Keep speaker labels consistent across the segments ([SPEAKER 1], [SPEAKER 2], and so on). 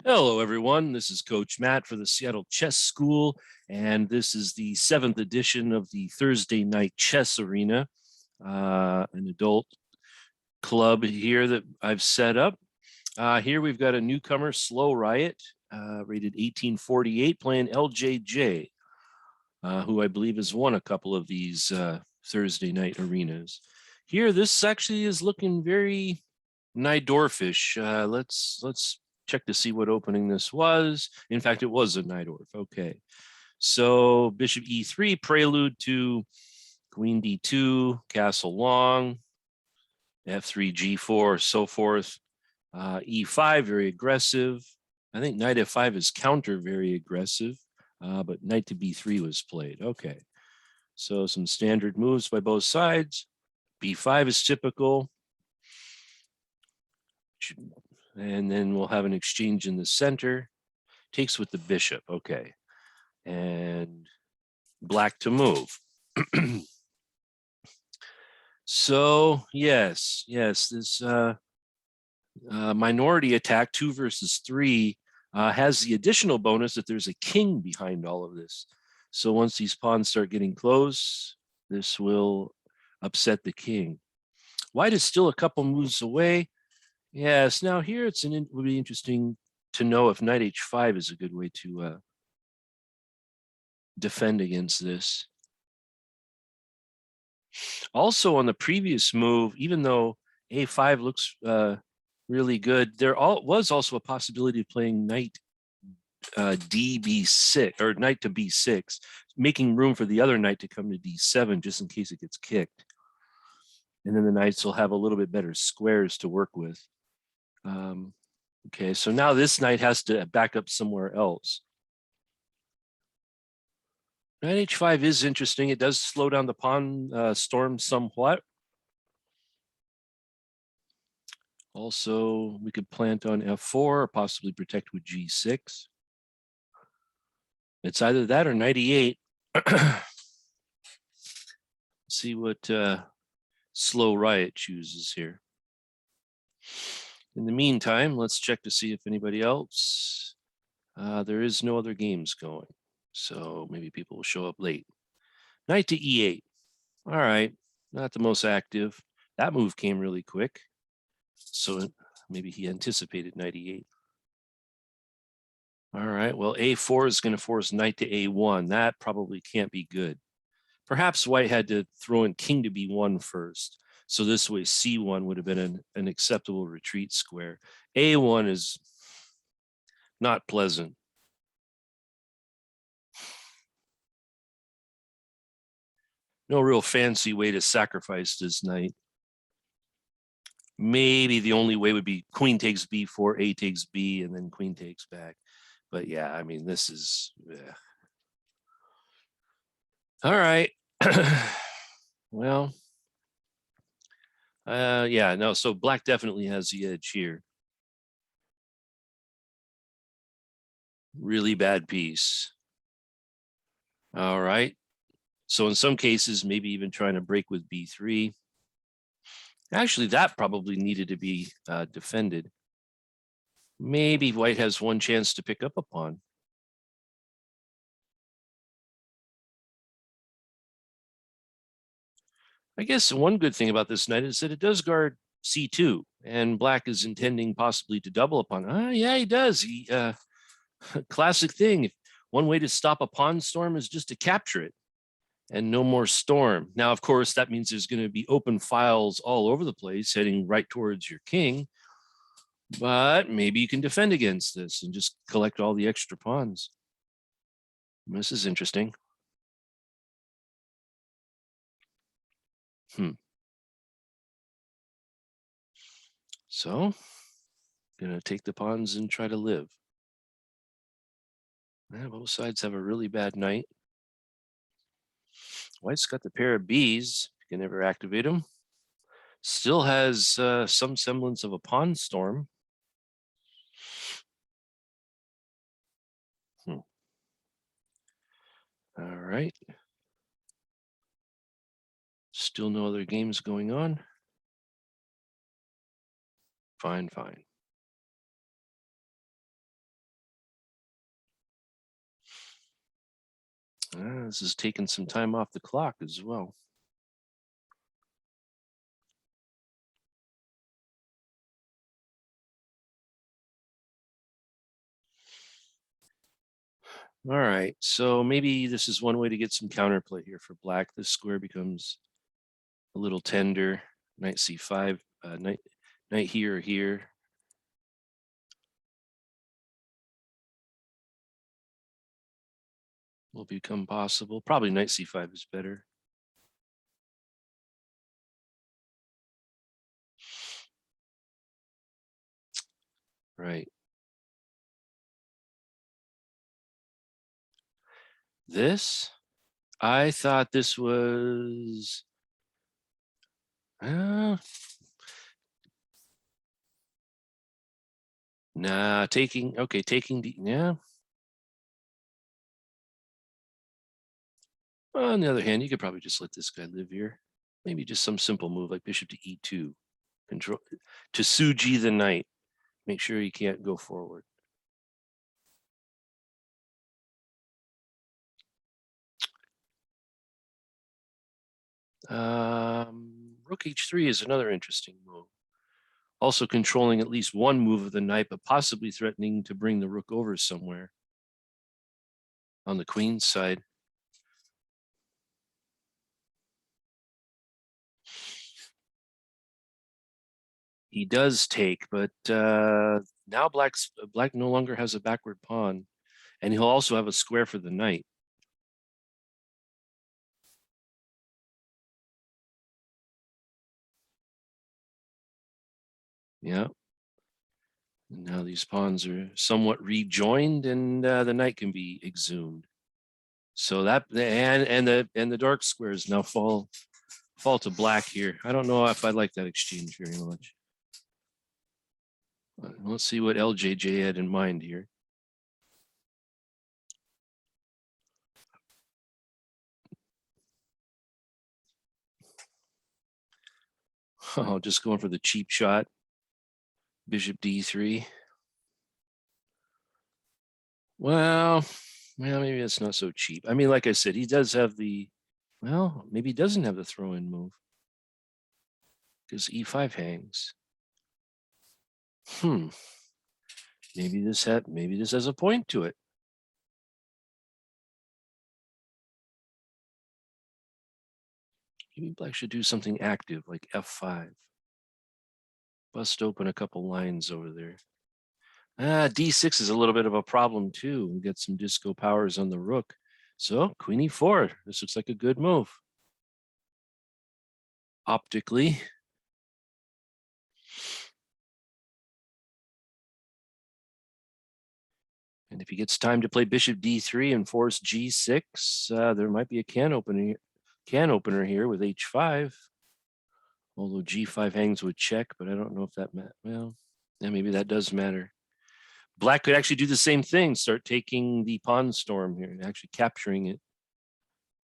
[SPEAKER 1] Hello, everyone. This is Coach Matt for the Seattle Chess School, and this is the 7th edition of the Thursday Night Chess Arena, an adult club here that I've set up. Here we've got a newcomer, Slow Riot, rated 1848, playing LJJ, who I believe has won a couple of these Thursday night arenas. Here, this actually is looking very Nydorfish. Let's check to see what opening this was. In fact, it was a Nydorf. Okay. So bishop e3, prelude to queen d2, castle long, f3, g4, so forth. E5, very aggressive. I think knight f5 is counter very aggressive, but knight to b3 was played. Okay. So some standard moves by both sides. b5 is typical. And then we'll have an exchange in the center. Takes with the bishop. Okay. And black to move. So yes, this minority attack 2 versus 3 has the additional bonus that there's a king behind all of this. So once these pawns start getting close, this will upset the king. White is still a couple moves away. Yes, now here would be interesting to know if knight h5 is a good way to defend against this. Also on the previous move, even though a5 looks really good, there was also a possibility of playing knight db6 or knight to b6, making room for the other knight to come to d7 just in case it gets kicked. And then the knights will have a little bit better squares to work with. Okay, so now this knight has to back up somewhere else. Knight h5 is interesting. It does slow down the pawn storm somewhat. Also, we could plant on f4 or possibly protect with g6. It's either that or knight e8. See what Slow Riot chooses here. In the meantime, let's check to see if anybody else. There is no other games going, so maybe people will show up late. Knight to e8. All right, not the most active. That move came really quick, so maybe he anticipated knight e8. All right, well, a4 is going to force knight to a1. That probably can't be good. Perhaps white had to throw in king to b1 first. So this way c1 would have been an acceptable retreat square. a1 is not pleasant. No real fancy way to sacrifice this knight. Maybe the only way would be queen takes b4, a takes b, and then queen takes back. But yeah, I mean, this is... All right. Well, yeah, no, so black definitely has the edge here. Really bad piece. All right. So in some cases, maybe even trying to break with b3. Actually, that probably needed to be defended. Maybe white has one chance to pick up a pawn. I guess one good thing about this knight is that it does guard c2, and black is intending possibly to double a pawn. Yeah, he does. Classic thing. One way to stop a pawn storm is just to capture it and no more storm. Now, of course, that means there's going to be open files all over the place heading right towards your king. But maybe you can defend against this and just collect all the extra pawns. This is interesting. So, gonna take the pawns and try to live. Yeah, both sides have a really bad knight. White's got the pair of Bs. You can never activate them. Still has some semblance of a pawn storm. All right. Still no other games going on. Fine. This is taking some time off the clock as well. All right, so maybe this is one way to get some counterplay here for black. This square becomes a little tender. Knight c5, knight here or here. Will become possible. Probably knight c5 is better. Right. This, I thought this was, nah, taking, okay, taking the, yeah. On the other hand, you could probably just let this guy live here. Maybe just some simple move like bishop to e2. Control, to Suji the knight. Make sure he can't go forward. Rook h3 is another interesting move. Also controlling at least one move of the knight, but possibly threatening to bring the rook over somewhere on the queen's side. He does take, but now black no longer has a backward pawn, and he'll also have a square for the knight. Yeah. And now these pawns are somewhat rejoined, and the knight can be exhumed. So that and the dark squares now fall to black here. I don't know if I like that exchange very much. Let's see what LJJ had in mind here. Oh, just going for the cheap shot. Bishop d3. Well, maybe it's not so cheap. I mean, like I said, he does have the, well, maybe he doesn't have the throw-in move because e5 hangs. Maybe this has a point to it. Maybe black should do something active like f5. Bust open a couple lines over there. D6 is a little bit of a problem too. We get some disco powers on the rook. So queen e4. This looks like a good move. Optically. And if he gets time to play bishop d3 and force g6, there might be a can opener here with h5. Although g5 hangs with check, but I don't know if that matters. Well, yeah, maybe that does matter. Black could actually do the same thing, start taking the pawn storm here and actually capturing it,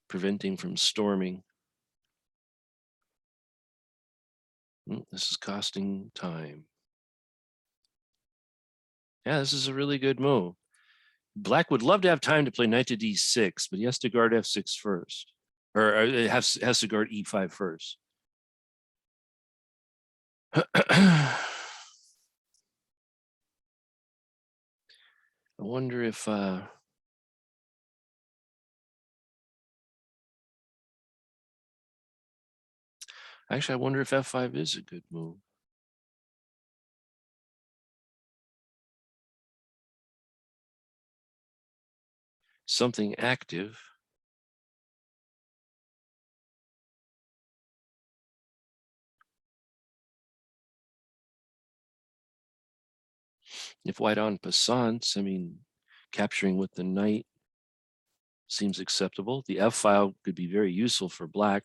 [SPEAKER 1] preventing from storming. This is costing time. Yeah, this is a really good move. Black would love to have time to play knight to d6, but he has to guard f6 first, or it has to guard e5 first. I wonder if actually, I wonder if f5 is a good move. Something active. If white en passant, I mean, capturing with the knight seems acceptable. The f file could be very useful for black.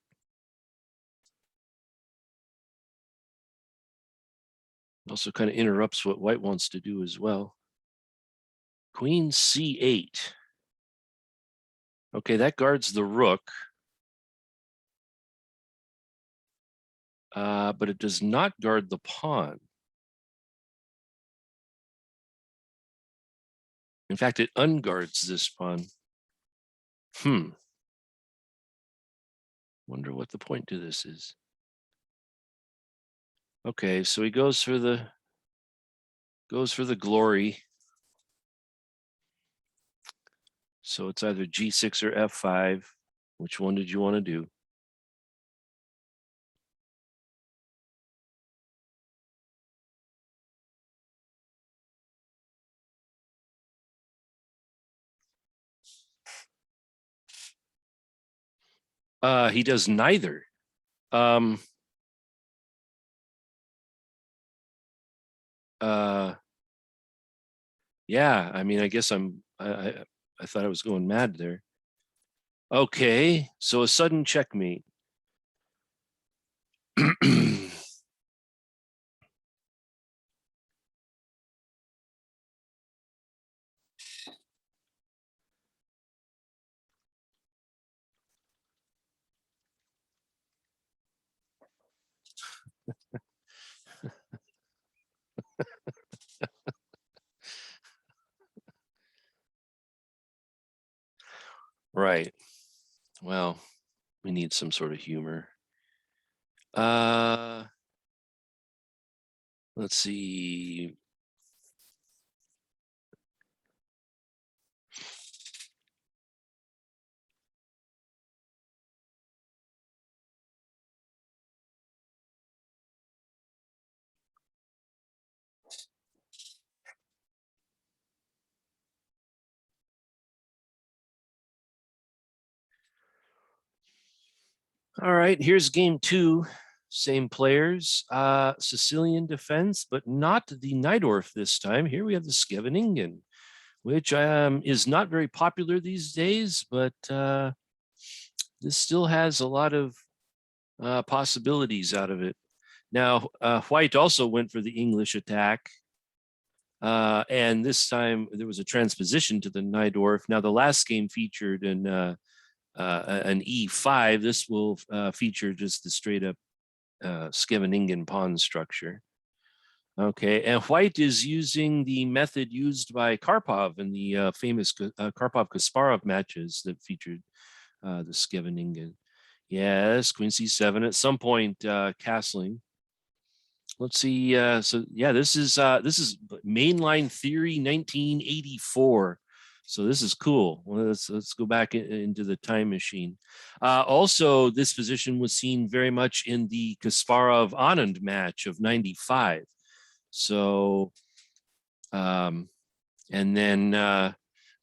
[SPEAKER 1] Also kind of interrupts what white wants to do as well. Queen c8. Okay, that guards the rook. But it does not guard the pawn. In fact, it unguards this pawn. Wonder what the point to this is. Okay, so he goes for the glory. So it's either G6 or F5. Which one did you want to do? He does neither. Uh, yeah, I mean, I guess I thought I was going mad there. Okay, so a sudden checkmate. Right. Well, we need some sort of humor. Let's see. All right, here's game two. Same players, Sicilian defense, but not the Najdorf this time. Here we have the Scheveningen, which is not very popular these days, but this still has a lot of possibilities out of it. Now, White also went for the English attack, and this time there was a transposition to the Najdorf. Now, the last game featured an E5. This will feature just the straight up Scheveningen pawn structure. Okay, and White is using the method used by Karpov in the famous Karpov-Kasparov matches that featured the Scheveningen. Yes, Queen C7 at some point castling. Let's see. So yeah, this is mainline theory 1984. So this is cool. Well, let's go back into the time machine. Also, this position was seen very much in the Kasparov Anand match of '95. So, and then I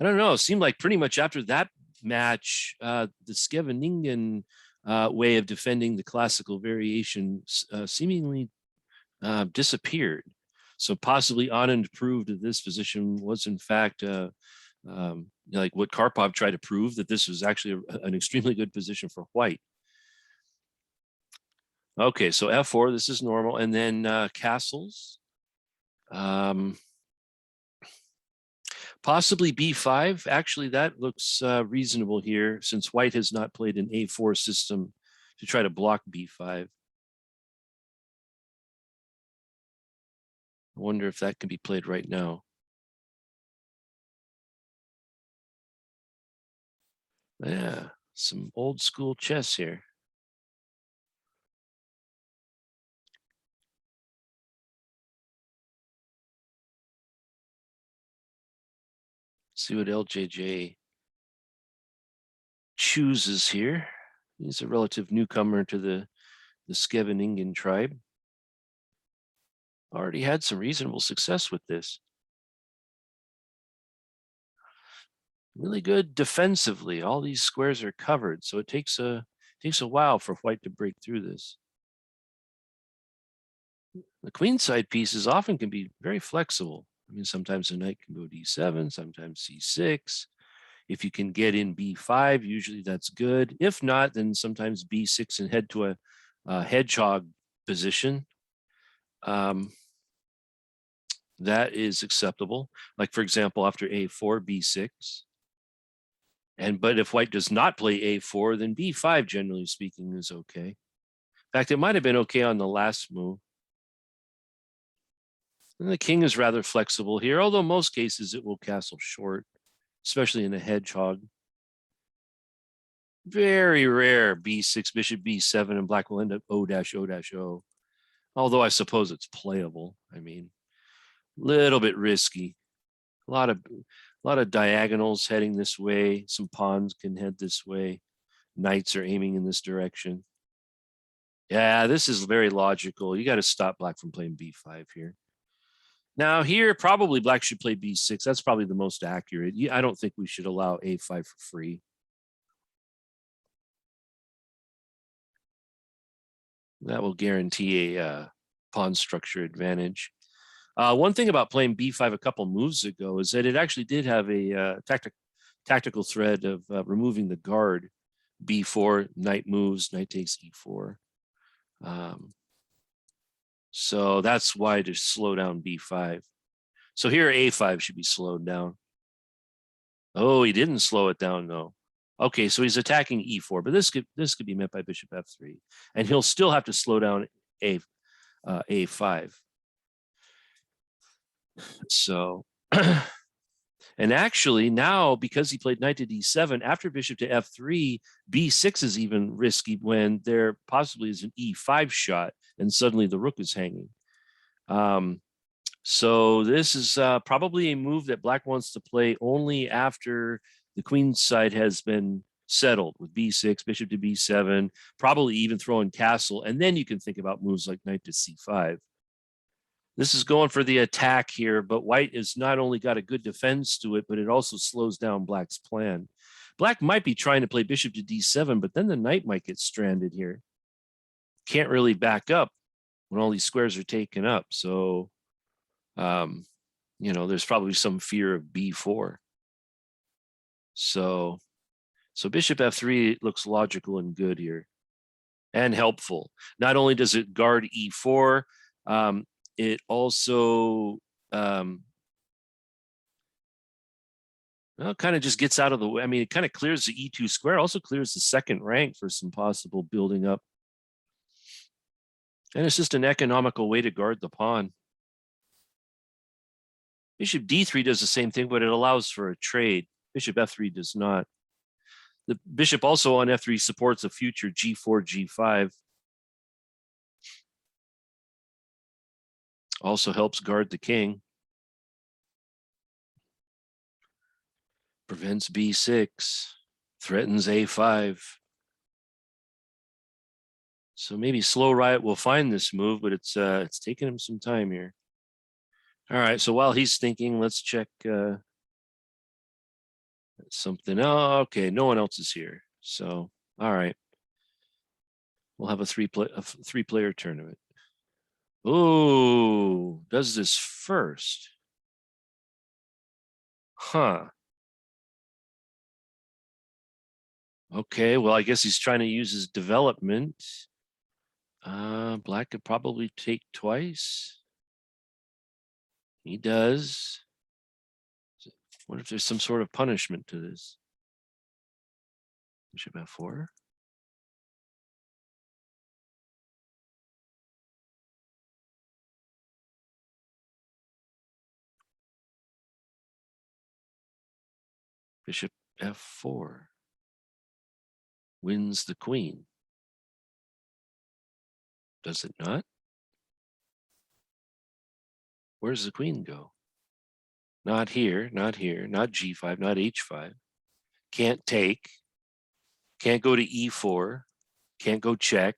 [SPEAKER 1] don't know. It seemed like pretty much after that match, the Scheveningen way of defending the classical variation seemingly disappeared. So possibly Anand proved that this position was in fact like what Karpov tried to prove, that this was actually an extremely good position for White. Okay, so F4, this is normal. And then castles. Possibly B5. Actually, that looks reasonable here since White has not played an A4 system to try to block B5. I wonder if that can be played right now. Yeah, some old school chess here. See what LJJ chooses here. He's a relative newcomer to the Scheveningen tribe. Already had some reasonable success with this. Really good defensively. All these squares are covered, so it takes a while for White to break through this. The queenside pieces often can be very flexible. I mean, sometimes the knight can go d7, sometimes c6. If you can get in b5, usually that's good. If not, then sometimes b6 and head to a hedgehog position. That is acceptable. Like, for example, after a4, b6. But if White does not play a4, then b5, generally speaking, is okay. In fact, it might have been okay on the last move. And the king is rather flexible here, although most cases it will castle short, especially in a hedgehog. Very rare b6, bishop b7, and black will end up O-O-O. Although I suppose it's playable. I mean, little bit risky. A lot of diagonals heading this way. Some pawns can head this way. Knights are aiming in this direction. Yeah, this is very logical. You got to stop black from playing b5 here. Now here, probably black should play b6. That's probably the most accurate. I don't think we should allow a5 for free. That will guarantee a pawn structure advantage. One thing about playing b5 a couple moves ago is that it actually did have a tactical thread of removing the guard. b4, knight moves, knight takes e4. So that's why to slow down b5. So here a5 should be slowed down. Oh, he didn't slow it down, though. Okay, so he's attacking e4, but this could be met by bishop f3, and he'll still have to slow down a5. So, and actually now, because he played knight to d7, after bishop to f3, b6 is even risky when there possibly is an e5 shot, and suddenly the rook is hanging. So this is probably a move that black wants to play only after the queen's side has been settled with b6, bishop to b7, probably even throw in castle, and then you can think about moves like knight to c5. This is going for the attack here, but white has not only got a good defense to it, but it also slows down black's plan. Black might be trying to play bishop to d7, but then the knight might get stranded here. Can't really back up when all these squares are taken up. So, there's probably some fear of b4. So bishop f3 looks logical and good here and helpful. Not only does it guard e4, it also kind of just gets out of the way. I mean, it kind of clears the e2 square, also clears the second rank for some possible building up. And it's just an economical way to guard the pawn. Bishop d3 does the same thing, but it allows for a trade. Bishop f3 does not. The bishop also on f3 supports a future g4, g5. Also helps guard the king. Prevents b6. Threatens a5. So maybe Slow Riot will find this move, but it's taking him some time here. All right, so while he's thinking, let's check something. Oh, okay, no one else is here. So, all right. We'll have a three-player tournament. Oh, does this first. Huh. Okay, well, I guess he's trying to use his development. Black could probably take twice. He does. What if there's some sort of punishment to this? Bishop f4. Bishop f4 wins the queen. Does it not? Where's the queen go? Not here, not here, not g5, not h5. Can't take. Can't go to e4. Can't go check.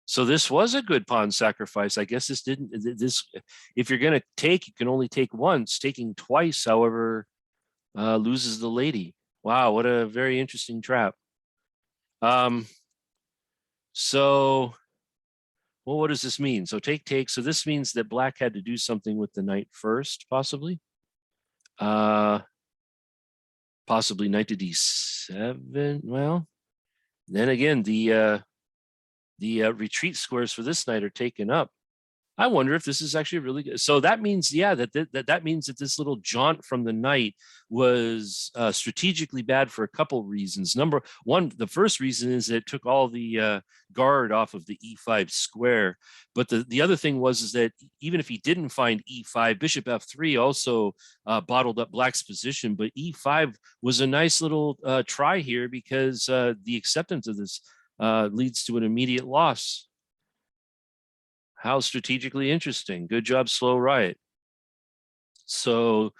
[SPEAKER 1] So this was a good pawn sacrifice. I guess this didn't. If you're going to take, you can only take once. Taking twice, however, loses the lady. Wow, what a very interesting trap. So, well, what does this mean? So take. So this means that black had to do something with the knight first, possibly. Possibly knight to d7. Well, then again, the retreat squares for this knight are taken up. I wonder if this is actually really good. So that means, yeah, that means that this little jaunt from the knight was strategically bad for a couple reasons. Number one, the first reason is that it took all the guard off of the e5 square. But the other thing was is that even if he didn't find e5, bishop f3 also bottled up black's position. But e5 was a nice little try here because the acceptance of this leads to an immediate loss. How strategically interesting. Good job, Slow Riot. So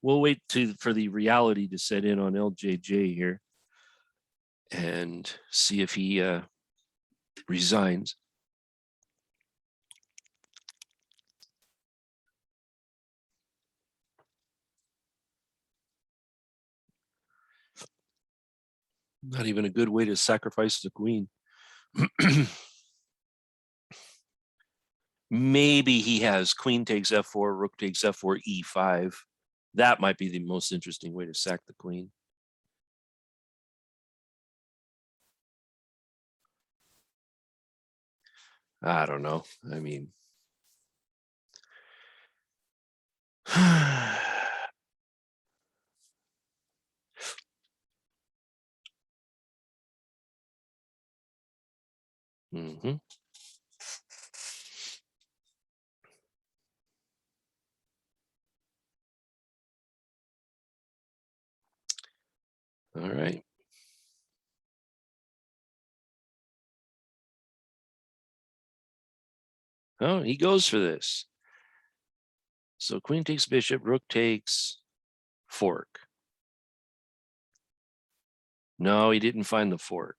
[SPEAKER 1] we'll wait for the reality to set in on LJJ here and see if he resigns. Not even a good way to sacrifice the queen. Maybe he has queen takes f4, rook takes f4, e5. That might be the most interesting way to sack the queen. I don't know. I mean, mm-hmm. All right. Oh, he goes for this. So queen takes bishop, rook takes fork. No, he didn't find the fork.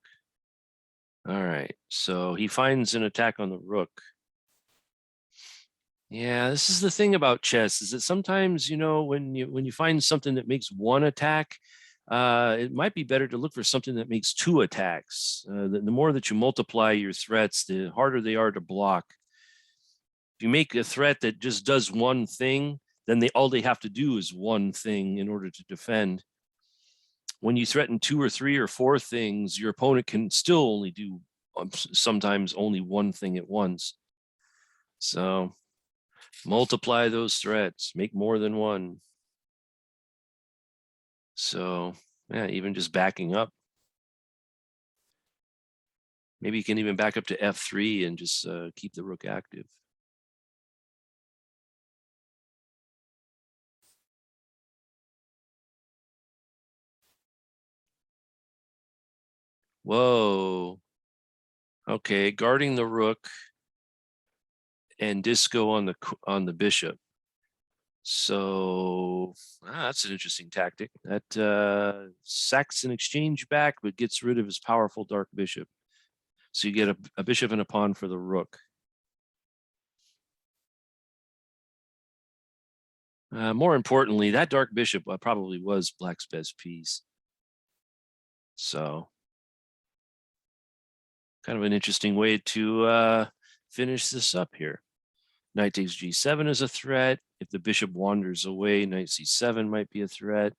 [SPEAKER 1] All right, so he finds an attack on the rook. Yeah, this is the thing about chess is that sometimes, you know, when you find something that makes one attack, it might be better to look for something that makes two attacks. The more that you multiply your threats, the harder they are to block. If you make a threat that just does one thing, then all they have to do is one thing in order to defend. When you threaten two or three or four things, your opponent can still only do sometimes only one thing at once. So multiply those threats, make more than one. So yeah, even just backing up. Maybe you can even back up to f3 and just keep the rook active. Whoa. Okay, guarding the rook and disco on the bishop. So that's an interesting tactic. That sacks an exchange back, but gets rid of his powerful dark bishop. So you get a bishop and a pawn for the rook. More importantly, that dark bishop probably was black's best piece. So kind of an interesting way to finish this up here. Knight takes g7 is a threat. If the bishop wanders away, knight c7 might be a threat.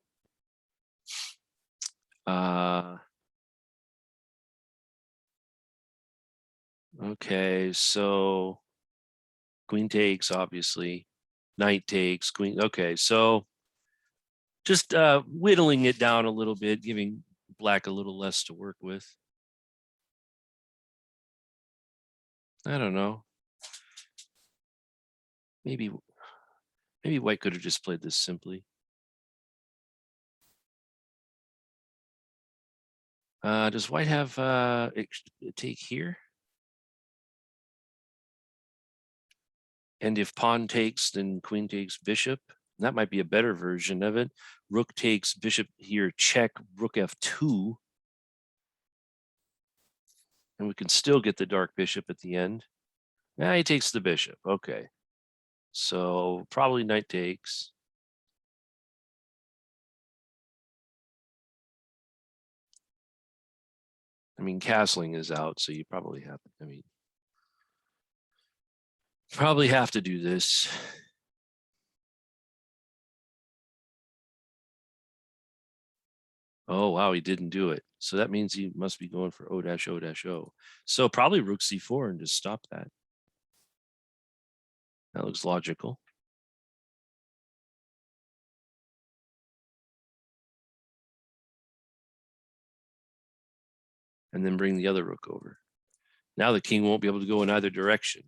[SPEAKER 1] Okay, so queen takes, obviously. Knight takes, queen. Okay, so just whittling it down a little bit, giving black a little less to work with. I don't know. Maybe white could have just played this simply. Does white have take here? And if pawn takes, then queen takes bishop. That might be a better version of it. Rook takes bishop here, check, rook f2. And we can still get the dark bishop at the end. Now he takes the bishop. Okay. So probably knight takes. I mean, castling is out, so you probably have, probably have to do this. Oh, wow, he didn't do it. So that means he must be going for O-O-O. So probably rook c4 and just stop that. That looks logical. And then bring the other rook over. Now the king won't be able to go in either direction.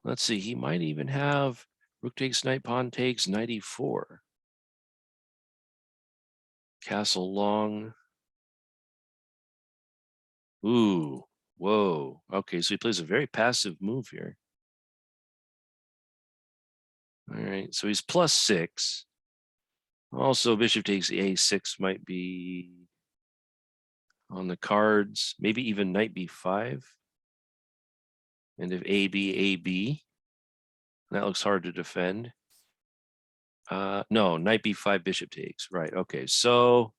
[SPEAKER 1] Let's see, he might even have rook takes, knight, pawn takes, knight e4. Castle long. Ooh, whoa. Okay, so he plays a very passive move here. All right, so he's +6. Also, bishop takes a6 might be on the cards. Maybe even knight b5. And if a b, that looks hard to defend. No, knight b5, bishop takes. Right. Okay. So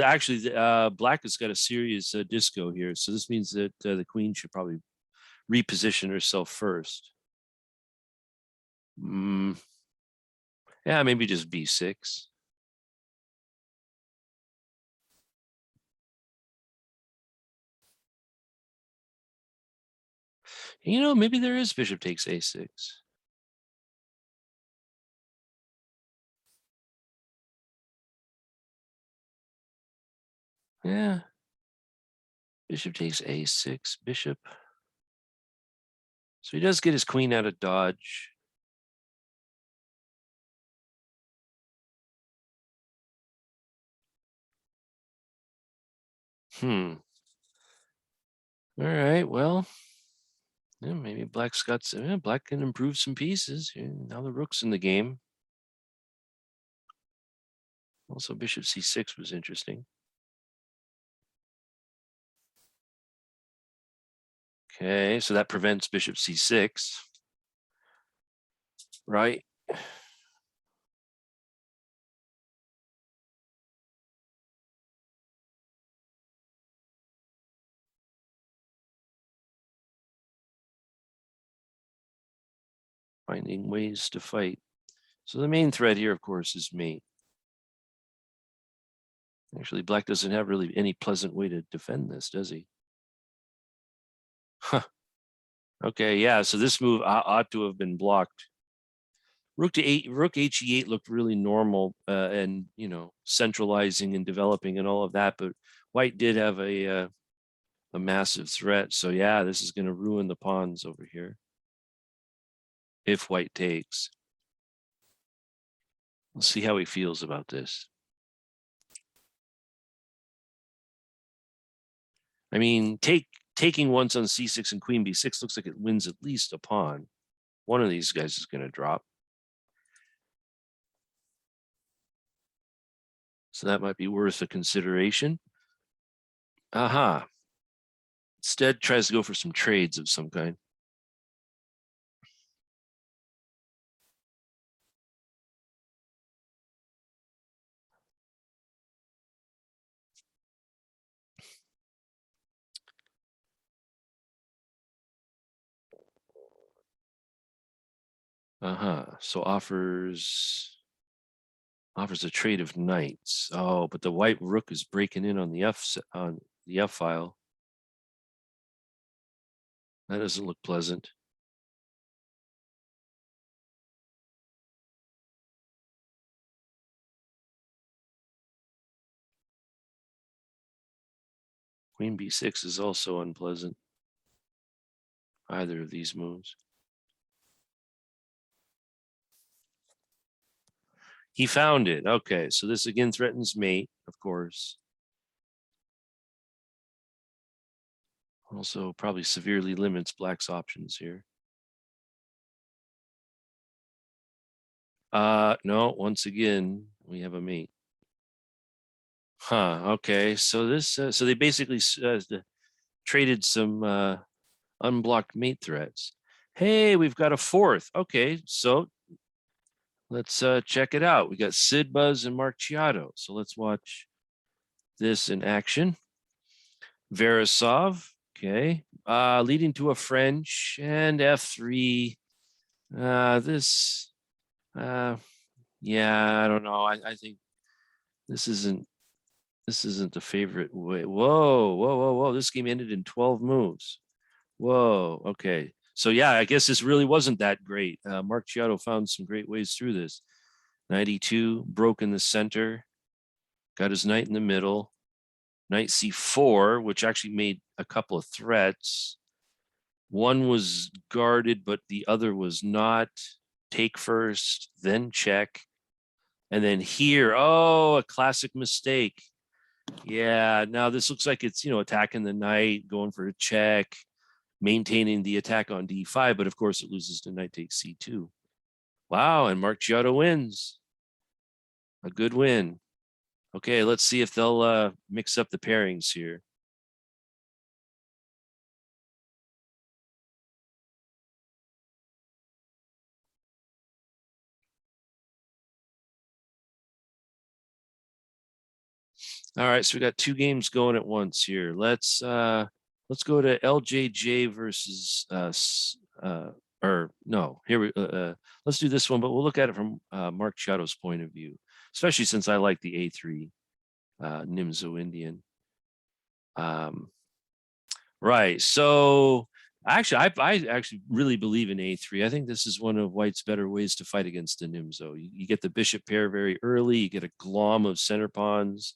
[SPEAKER 1] actually, black has got a serious disco here. So this means that the queen should probably reposition herself first. Yeah, maybe just b6. You know, maybe there is bishop takes a6. Yeah. Bishop takes a6, bishop. So he does get his queen out of dodge. All right, well, yeah, maybe black's got some, yeah, black can improve some pieces. Yeah, now the rook's in the game. Also, bishop c6 was interesting. Okay, so that prevents bishop c6, right? Finding ways to fight. So the main threat here, of course, is mate. Actually, black doesn't have really any pleasant way to defend this, does he? Huh. Okay, yeah, so this move ought to have been blocked. Rook he8 looked really normal and, you know, centralizing and developing and all of that, but white did have a massive threat. So yeah, this is going to ruin the pawns over here if white takes. We'll see how he feels about this. I mean, taking once on c6 and queen b6 looks like it wins at least a pawn. One of these guys is going to drop. So that might be worth a consideration. Aha. Instead, tries to go for some trades of some kind. So offers a trade of knights. Oh, but the white rook is breaking in on the F file. That doesn't look pleasant. Queen b6 is also unpleasant. Either of these moves. He found it. Okay, so this again threatens mate, of course. Also probably severely limits black's options here. No, once again, we have a mate. Okay, so this, so they basically traded some unblocked mate threats. Hey, we've got a fourth. Okay, so let's check it out. We got Sid Buzz and Marciato. So let's watch this in action. Verisov, okay, leading to a French and f3. This, yeah, I don't know. I think this isn't This isn't the favorite way. Whoa, whoa, whoa, whoa. This game ended in 12 moves. Whoa. Okay. So yeah, I guess this really wasn't that great. Mark Giotto found some great ways through this. 92, broke in the center, got his knight in the middle. Knight c4, which actually made a couple of threats. One was guarded, but the other was not. Take first, then check. And then here, oh, a classic mistake. Yeah, now this looks like it's, attacking the knight, going for a check, maintaining the attack on d5, but of course it loses to knight takes c2. Wow, and Mark Giotto wins. A good win. Okay, let's see if they'll mix up the pairings here. All right, so we got two games going at once here. Let's go to LJJ versus or no, here we let's do this one, but we'll look at it from Mark Giotto's point of view, especially since I like the A3 Nimzo Indian. Right. So actually, I actually really believe in A3. I think this is one of White's better ways to fight against the Nimzo. You get the bishop pair very early. You get a glom of center pawns.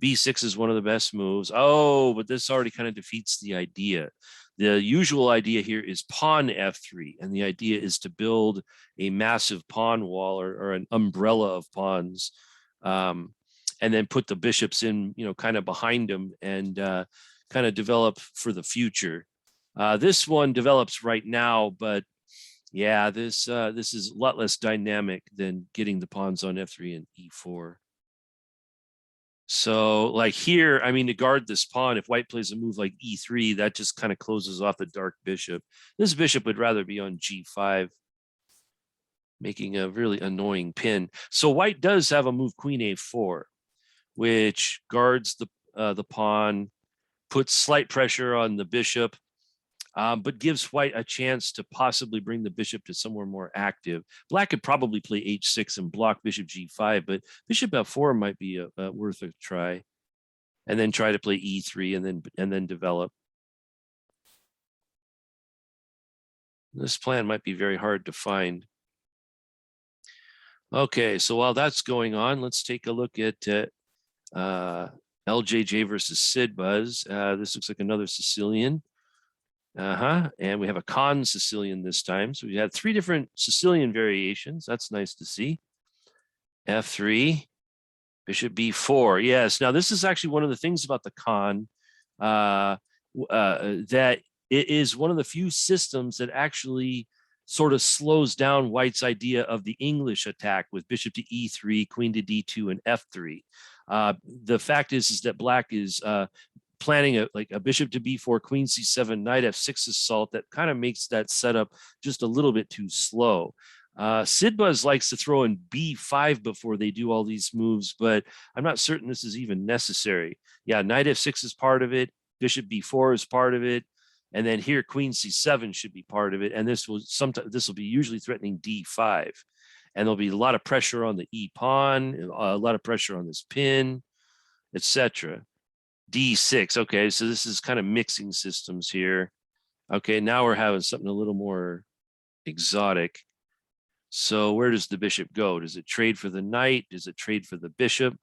[SPEAKER 1] B6 is one of the best moves. Oh, but this already kind of defeats the idea. The usual idea here is pawn F3, and the idea is to build a massive pawn wall or an umbrella of pawns, and then put the bishops in, kind of behind them and kind of develop for the future. This one develops right now, but yeah, this is a lot less dynamic than getting the pawns on F3 and E4. So like here, I mean, to guard this pawn, if white plays a move like E3, that just kind of closes off the dark bishop. This bishop would rather be on G5, making a really annoying pin. So white does have a move Queen A4, which guards the pawn, puts slight pressure on the bishop, but gives white a chance to possibly bring the bishop to somewhere more active. Black could probably play h6 and block bishop g5, but bishop f4 might be worth a try, and then try to play e3 and then develop. This plan might be very hard to find. Okay, so while that's going on, let's take a look at LJJ versus Sid Buzz. This looks like another Sicilian. And we have a con Sicilian this time. So we had three different Sicilian variations. That's nice to see. F3, bishop B4. Yes. Now this is actually one of the things about the con that it is one of the few systems that actually sort of slows down White's idea of the English attack with bishop to E3, queen to D2, and F3. The fact is that Black is planning a bishop to b4, queen c7, knight f6 assault that kind of makes that setup just a little bit too slow. Sidbuzz likes to throw in b5 before they do all these moves, but I'm not certain this is even necessary. Yeah, knight f6 is part of it, bishop b4 is part of it, and then here queen c7 should be part of it, and this will be usually threatening d5, and there'll be a lot of pressure on the e pawn, a lot of pressure on this pin, etc. D6. Okay, so this is kind of mixing systems here. Okay, now we're having something a little more exotic. So where does the bishop go? Does it trade for the knight? Does it trade for the bishop?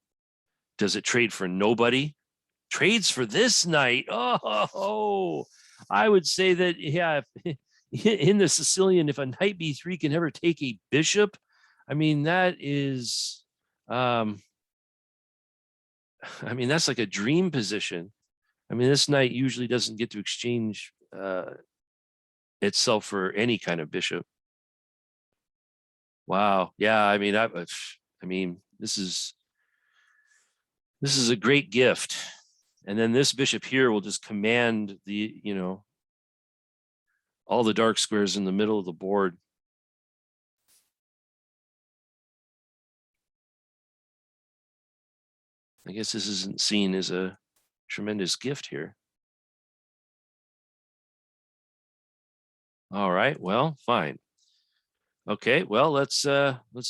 [SPEAKER 1] Does it trade for nobody? Trades for this knight. Oh, I would say that, yeah, in the Sicilian, if a knight b3 can ever take a bishop, I mean, that is that's like a dream position. I mean, this knight usually doesn't get to exchange itself for any kind of bishop. Wow. Yeah. I mean, this is a great gift. And then this bishop here will just command the, all the dark squares in the middle of the board. I guess this isn't seen as a tremendous gift here. All right, well, fine. Okay, well, let's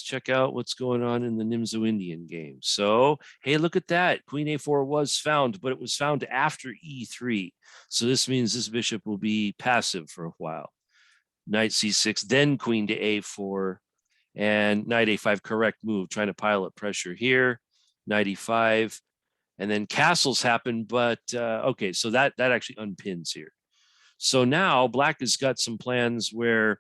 [SPEAKER 1] check out what's going on in the Nimzo Indian game. So, hey, look at that. Queen A4 was found, but it was found after E3. So this means this bishop will be passive for a while. Knight C6, then queen to A4, and knight A5, correct move, trying to pile up pressure here. Knight E5, and then castles happen, but okay, so that actually unpins here. So now black has got some plans where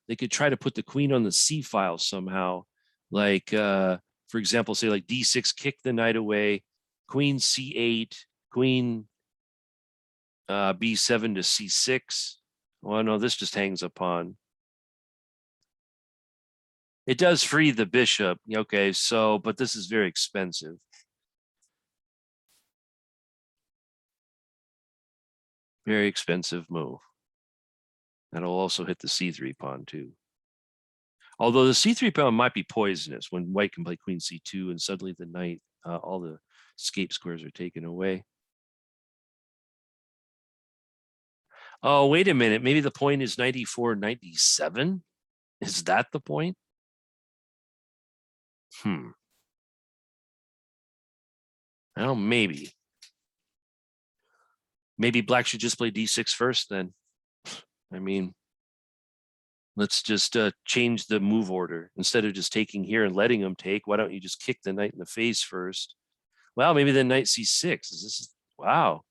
[SPEAKER 1] they could try to put the queen on the C file somehow. Like, for example, say like D6, kick the knight away, queen C8, queen B7 to C6. Oh, no, this just hangs a pawn. It does free the bishop. Okay, so, but this is very expensive. Very expensive move. That'll also hit the C3 pawn too. Although the C3 pawn might be poisonous when white can play queen C2 and suddenly the knight, all the escape squares are taken away. Oh, wait a minute. Maybe the point is 94, 97? Is that the point? Well, maybe. Maybe black should just play D6 first then. I mean, let's just change the move order. Instead of just taking here and letting them take, why don't you just kick the knight in the face first? Well, maybe then knight C6. Wow.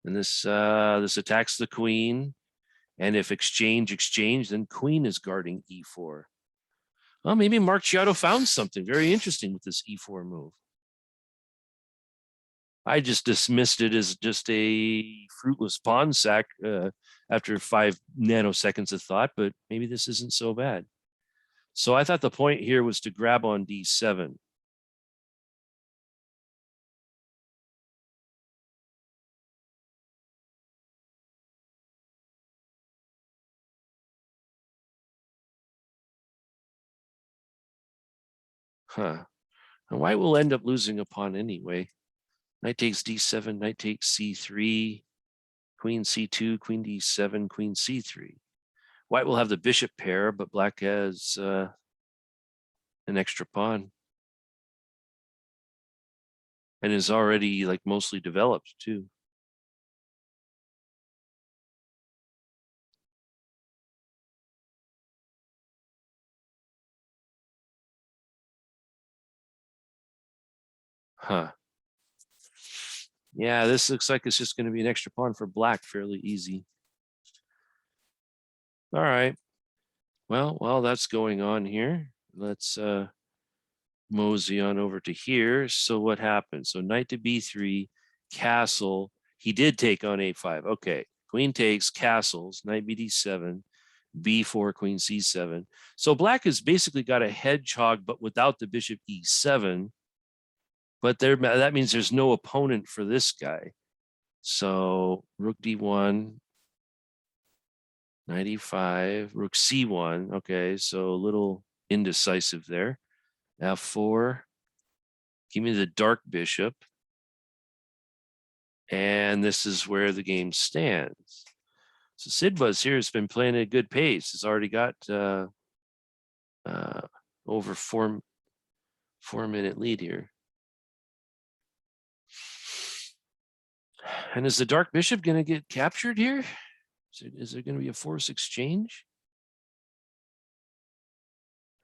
[SPEAKER 1] And this attacks the queen. And if exchange, then queen is guarding E4. Well, maybe Mark Chiotto found something very interesting with this E4 move. I just dismissed it as just a fruitless pawn sack after 5 nanoseconds of thought, but maybe this isn't so bad. So I thought the point here was to grab on D7. Huh. And white will end up losing a pawn anyway. Knight takes D7, knight takes C3, queen C2, queen D7, queen C3. White will have the bishop pair, but black has an extra pawn. And is already like mostly developed too. Huh. Yeah, this looks like it's just going to be an extra pawn for black, fairly easy. All right. Well, while that's going on here, let's mosey on over to here. So what happened? So knight to B3, castle. He did take on A5. Okay. Queen takes, castles, knight BD7, B4, queen C7. So black has basically got a hedgehog, but without the bishop E7. But that means there's no opponent for this guy. So rook D1, knight E5, rook C1. Okay, so a little indecisive there. F4. Give me the dark bishop. And this is where the game stands. So Sidbuzz here has been playing at a good pace. It's already got over 4-minute lead here. And is the dark bishop going to get captured here? Is there going to be a force exchange?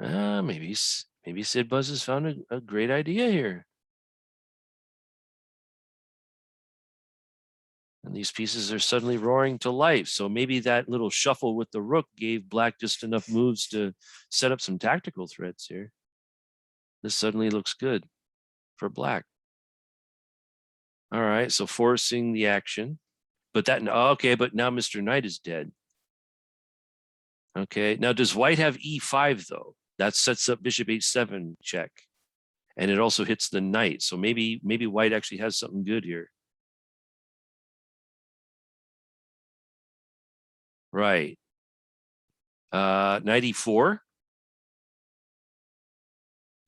[SPEAKER 1] Maybe Sidbuzz has found a great idea here. And these pieces are suddenly roaring to life. So maybe that little shuffle with the rook gave black just enough moves to set up some tactical threats here. This suddenly looks good for black. All right, so forcing the action. But okay, but now Mr. Knight is dead. Okay, now does white have E5 though? That sets up bishop H7 check. And it also hits the knight. So maybe white actually has something good here. Right. Knight E4.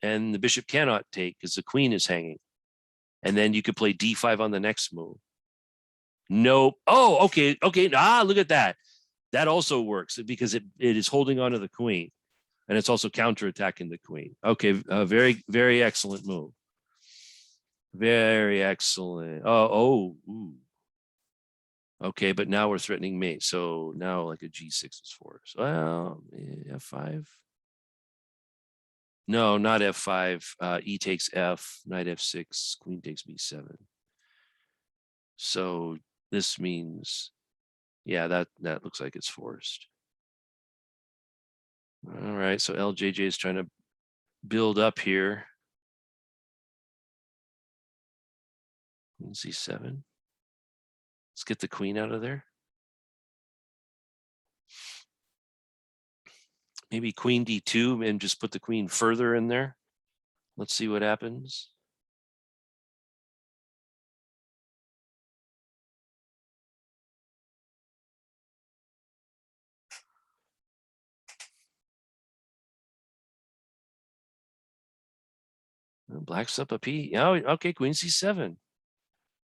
[SPEAKER 1] And the bishop cannot take because the queen is hanging. And then you could play D5 on the next move. Nope. Oh, okay. Look at that. That also works because it is holding onto the queen, and it's also counterattacking the queen. Okay, very, very excellent move. Very excellent. Ooh. Okay, but now we're threatening mate. So now like a G6 is forced. Well, F5. No, not F5. E takes F, knight F6, queen takes B7. So this means, yeah, that looks like it's forced. All right, so LJJ is trying to build up here. Queen C7. Let's get the queen out of there. Maybe queen D2 and just put the queen further in there. Let's see what happens. Black's up a P. Oh, okay, queen C7.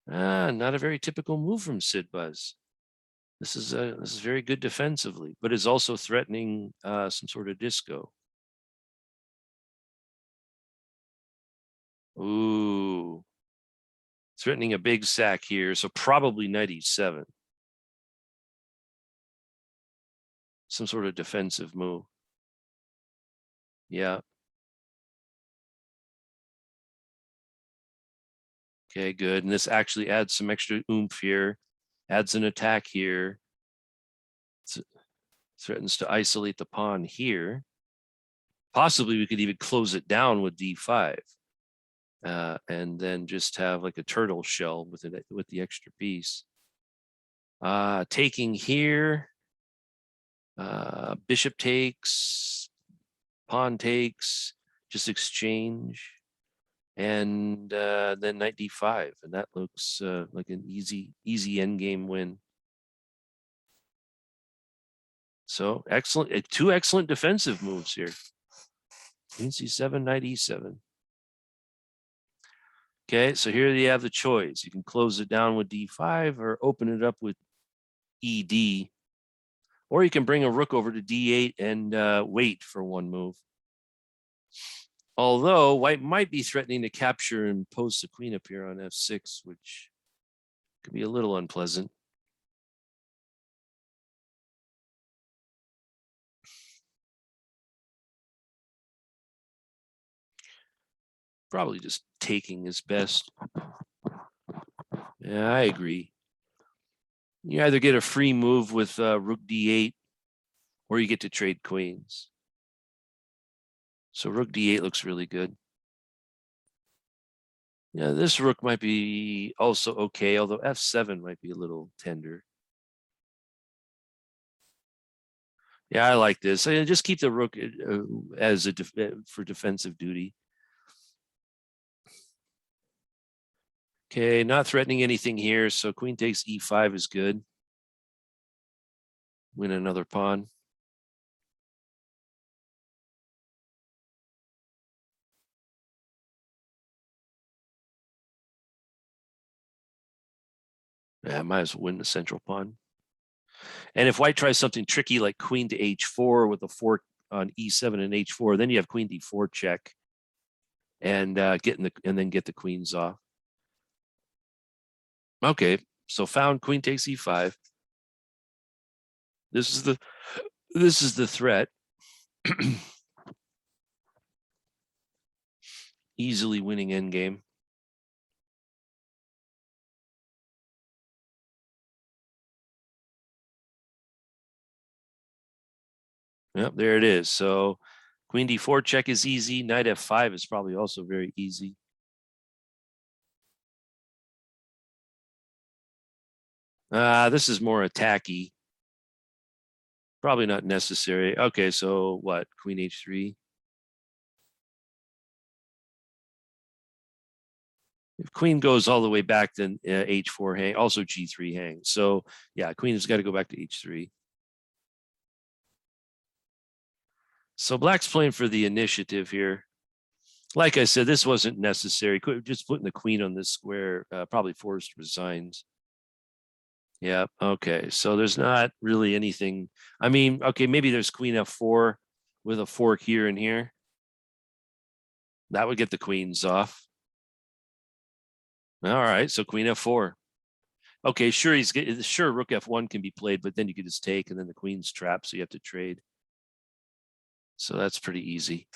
[SPEAKER 1] Not a very typical move from Sid Buzz. This is very good defensively, but is also threatening some sort of disco. Ooh, threatening a big sack here, so probably knight E7. Some sort of defensive move. Yeah. Okay, good. And this actually adds some extra oomph here. Adds an attack here. Threatens to isolate the pawn here. Possibly we could even close it down with D5. And then just have like a turtle shell with it with the extra piece. Taking here. Bishop takes, pawn takes, just exchange, and then knight D5, and that looks like an easy endgame win. So excellent, two excellent defensive moves here. Queen C7, knight E7. Okay, so here you have the choice. You can close it down with D5 or open it up with ED. Or you can bring a rook over to D8 and wait for one move. Although white might be threatening to capture and post the queen up here on F6, which could be a little unpleasant. Probably just taking is best. Yeah, I agree. You either get a free move with rook D8 or you get to trade queens. So rook D8 looks really good. Yeah, this rook might be also okay, although F7 might be a little tender. Yeah, I like this. Just keep the rook as a for defensive duty. Okay, not threatening anything here, so queen takes E5 is good. Win another pawn. Yeah, might as well win the central pawn. And if white tries something tricky like queen to H4 with a fork on E7 and H4, then you have queen D4 check, and then get the queens off. Okay, so found queen takes E5. This is the threat. Easily winning endgame. Yep, there it is. So queen D4 check is easy. Knight F5 is probably also very easy. This is more attacky. Probably not necessary. Okay, so what? Queen H3. If queen goes all the way back, then H4 hang, also G3 hangs. So yeah, queen has got to go back to H3. So black's playing for the initiative here. Like I said, this wasn't necessary. Just putting the queen on this square probably forced resigns. Yeah. Okay. So there's not really anything. I mean, okay, maybe there's queen f4 with a fork here and here. That would get the queens off. All right. So queen f4. Okay, sure. Sure. Rook f1 can be played, but then you could just take, and then the queen's trapped, so you have to trade. So that's pretty easy.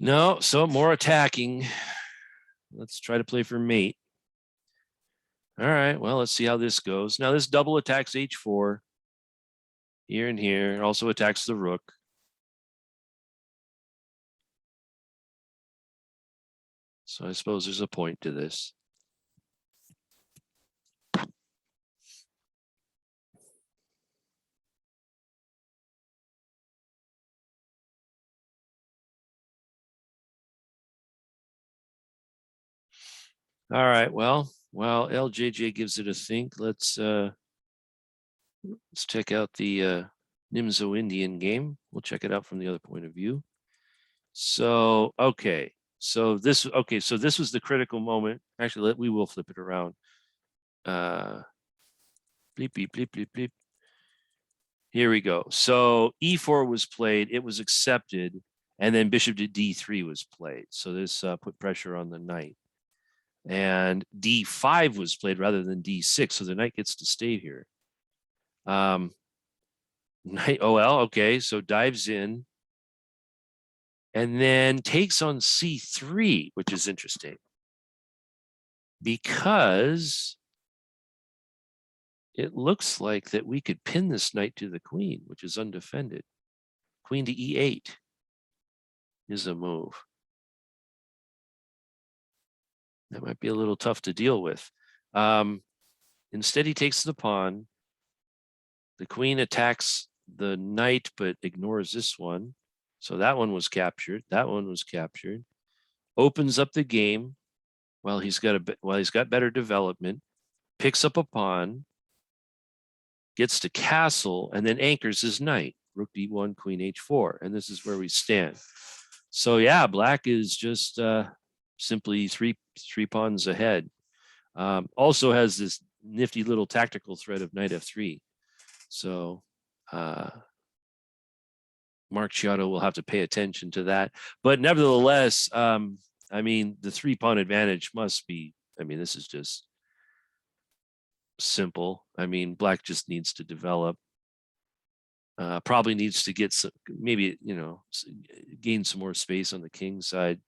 [SPEAKER 1] No, so more attacking. Let's try to play for mate. All right. Well, let's see how this goes. Now this double attacks h4 here and here. It also attacks the rook. So I suppose there's a point to this. All right. Well, while LJJ gives it a think, let's check out the Nimzo Indian game. We'll check it out from the other point of view. So okay. So this was the critical moment. Actually, we will flip it around. Bleep bleep bleep bleep bleep. Here we go. So e4 was played, it was accepted, and then bishop to d3 was played. So this put pressure on the knight. And d5 was played rather than d6, so the knight gets to stay here. Knight OL, okay, so dives in, and then takes on c3, which is interesting because it looks like that we could pin this knight to the queen, which is undefended. Queen to e8 is a move. That might be a little tough to deal with. Instead, he takes the pawn. The queen attacks the knight, but ignores this one. So that one was captured. That one was captured. Opens up the game while he's got better development. Picks up a pawn. Gets to castle and then anchors his knight. Rook d1, queen h4, and this is where we stand. So yeah, black is just simply three pawns ahead. Also has this nifty little tactical threat of knight f3. So Mark Chiotto will have to pay attention to that. But nevertheless, I mean, the 3-pawn advantage must be, I mean, this is just simple. I mean, black just needs to develop. Probably needs to get some, maybe, gain some more space on the king side.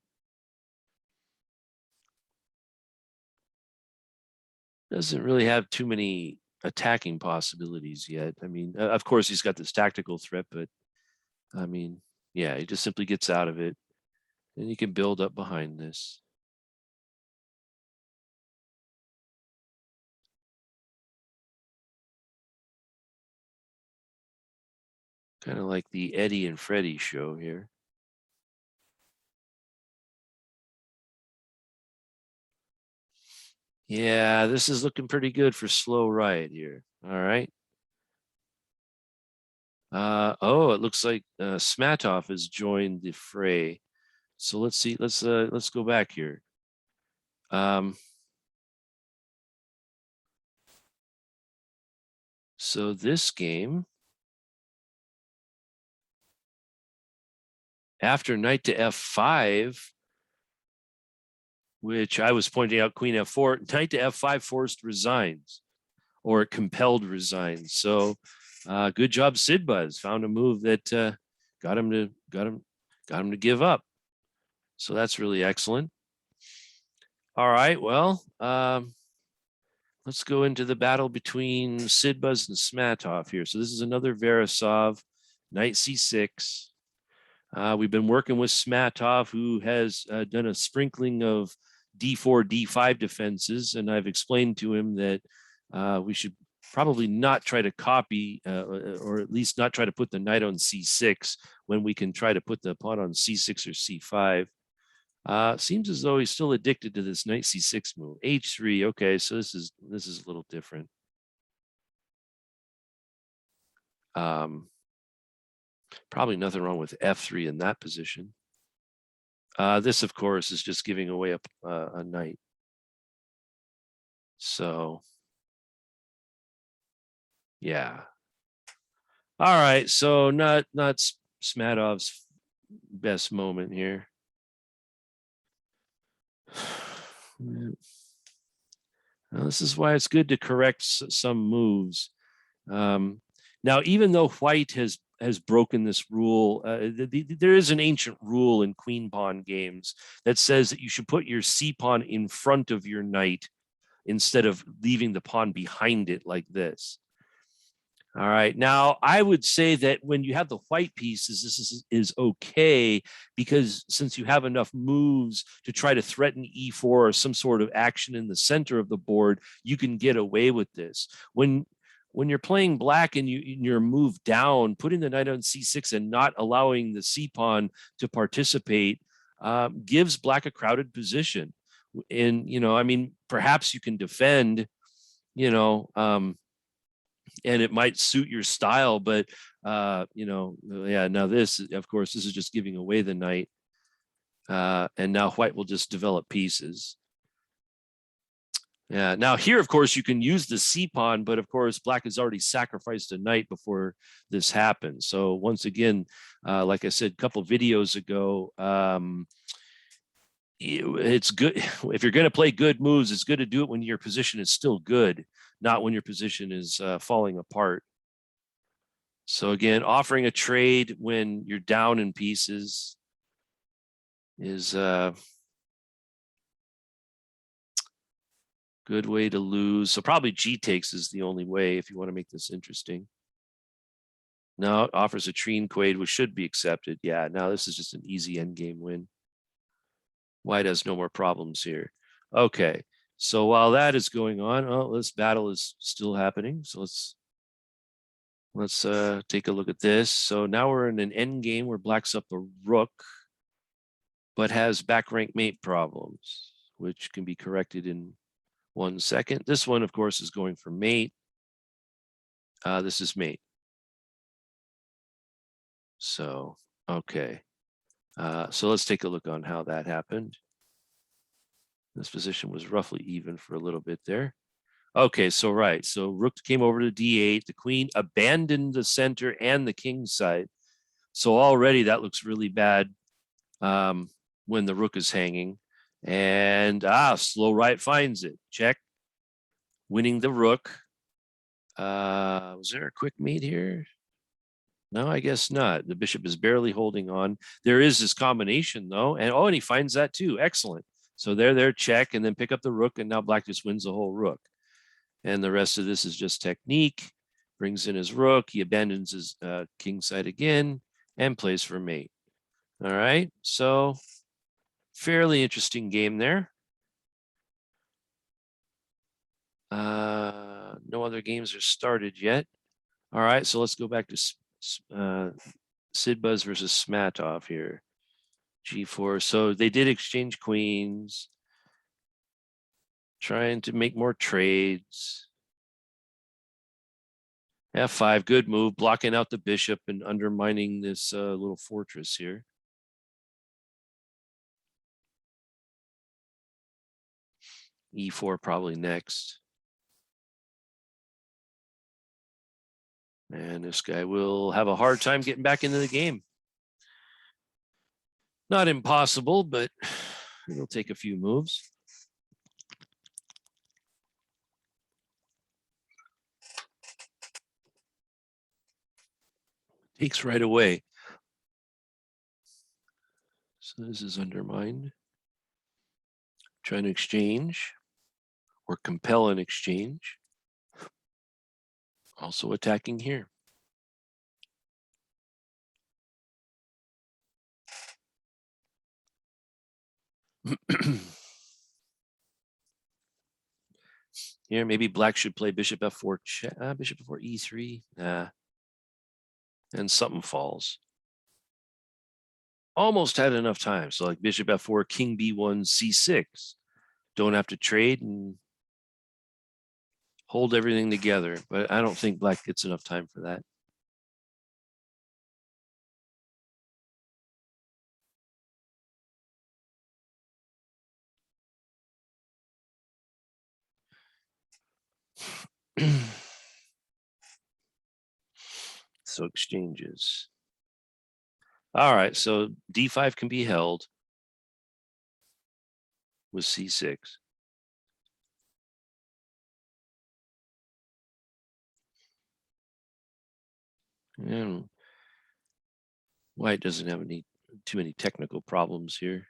[SPEAKER 1] Doesn't really have too many attacking possibilities yet. I mean, of course, he's got this tactical threat, but I mean, yeah, he just simply gets out of it, and you can build up behind this. Kind of like the Eddie and Freddie show here. Yeah, this is looking pretty good for Slow Riot here. All right. Oh, it looks like Smatov has joined the fray. So let's see. Let's go back here. So this game, after knight to f5, which I was pointing out, queen f4, knight to f5 forced resigns or compelled resigns. So good job, Sidbuzz. Found a move that got him to give up. So that's really excellent. All right, well, let's go into the battle between Sidbuzz and Smatov here. So this is another Verisov, knight c6. We've been working with Smatov, who has done a sprinkling of d4, d5 defenses, and I've explained to him that we should probably not try to copy, or at least not try to put the knight on c6 when we can try to put the pawn on c6 or c5. Seems as though he's still addicted to this knight c6 move. h3, okay, so this is a little different. Probably nothing wrong with f3 in that position. This, of course, is just giving away a knight. So, yeah. All right. So not Smatov's best moment here. Well, this is why it's good to correct some moves. Now, even though White has broken this rule, there is an ancient rule in queen pawn games that says that you should put your c pawn in front of your knight instead of leaving the pawn behind it like this. All right. Now, I would say that when you have the white pieces, this is okay because since you have enough moves to try to threaten e4 or some sort of action in the center of the board, you can get away with this. When you're playing black and you're moved down, putting the knight on c6 and not allowing the c pawn to participate gives black a crowded position. And I mean, perhaps you can defend, and it might suit your style, but yeah. Now this, of course, this is just giving away the knight, and now White will just develop pieces. Yeah. Now here, of course, you can use the c pawn, but of course, Black has already sacrificed a knight before this happens. So once again, like I said a couple videos ago, it's good if you're going to play good moves. It's good to do it when your position is still good, not when your position is falling apart. So again, offering a trade when you're down in pieces is a good way to lose. So probably G takes is the only way if you want to make this interesting. Now it offers a trine quade, which should be accepted. Yeah, now this is just an easy endgame win. White has no more problems here. Okay, so while that is going on, this battle is still happening. So let's take a look at this. So now we're in an endgame where Black's up a rook, but has back rank mate problems, which can be corrected in 1 second. This one, of course, is going for mate. This is mate. So, okay. So let's take a look on how that happened. This position was roughly even for a little bit there. Okay, so right. So rook came over to d8. The queen abandoned the center and the king side. So already that looks really bad when the rook is hanging. And Slow Riot finds it. Check. Winning the rook. Was there a quick mate here? No, I guess not. The bishop is barely holding on. There is this combination though. And he finds that too. Excellent. So there, check, and then pick up the rook, and now Black just wins the whole rook. And the rest of this is just technique. Brings in his rook. He abandons his king side again and plays for mate. All right. So fairly interesting game there. No other games are started yet. All right. So let's go back to Sidbuzz versus Smatov here. G4. So they did exchange queens, trying to make more trades. F5, good move, blocking out the bishop and undermining this little fortress here. E4 probably next. And this guy will have a hard time getting back into the game. Not impossible, but it'll take a few moves. Takes right away. So this is undermined. Trying to exchange or compel an exchange. Also attacking here. Here, maybe Black should play bishop f4, bishop f4, e3. And something falls. Almost had enough time. So like bishop f4, king b1, c6. Don't have to trade and hold everything together. But I don't think Black gets enough time for that. So exchanges. All right, so d5 can be held with c6. And white doesn't have too many technical problems here.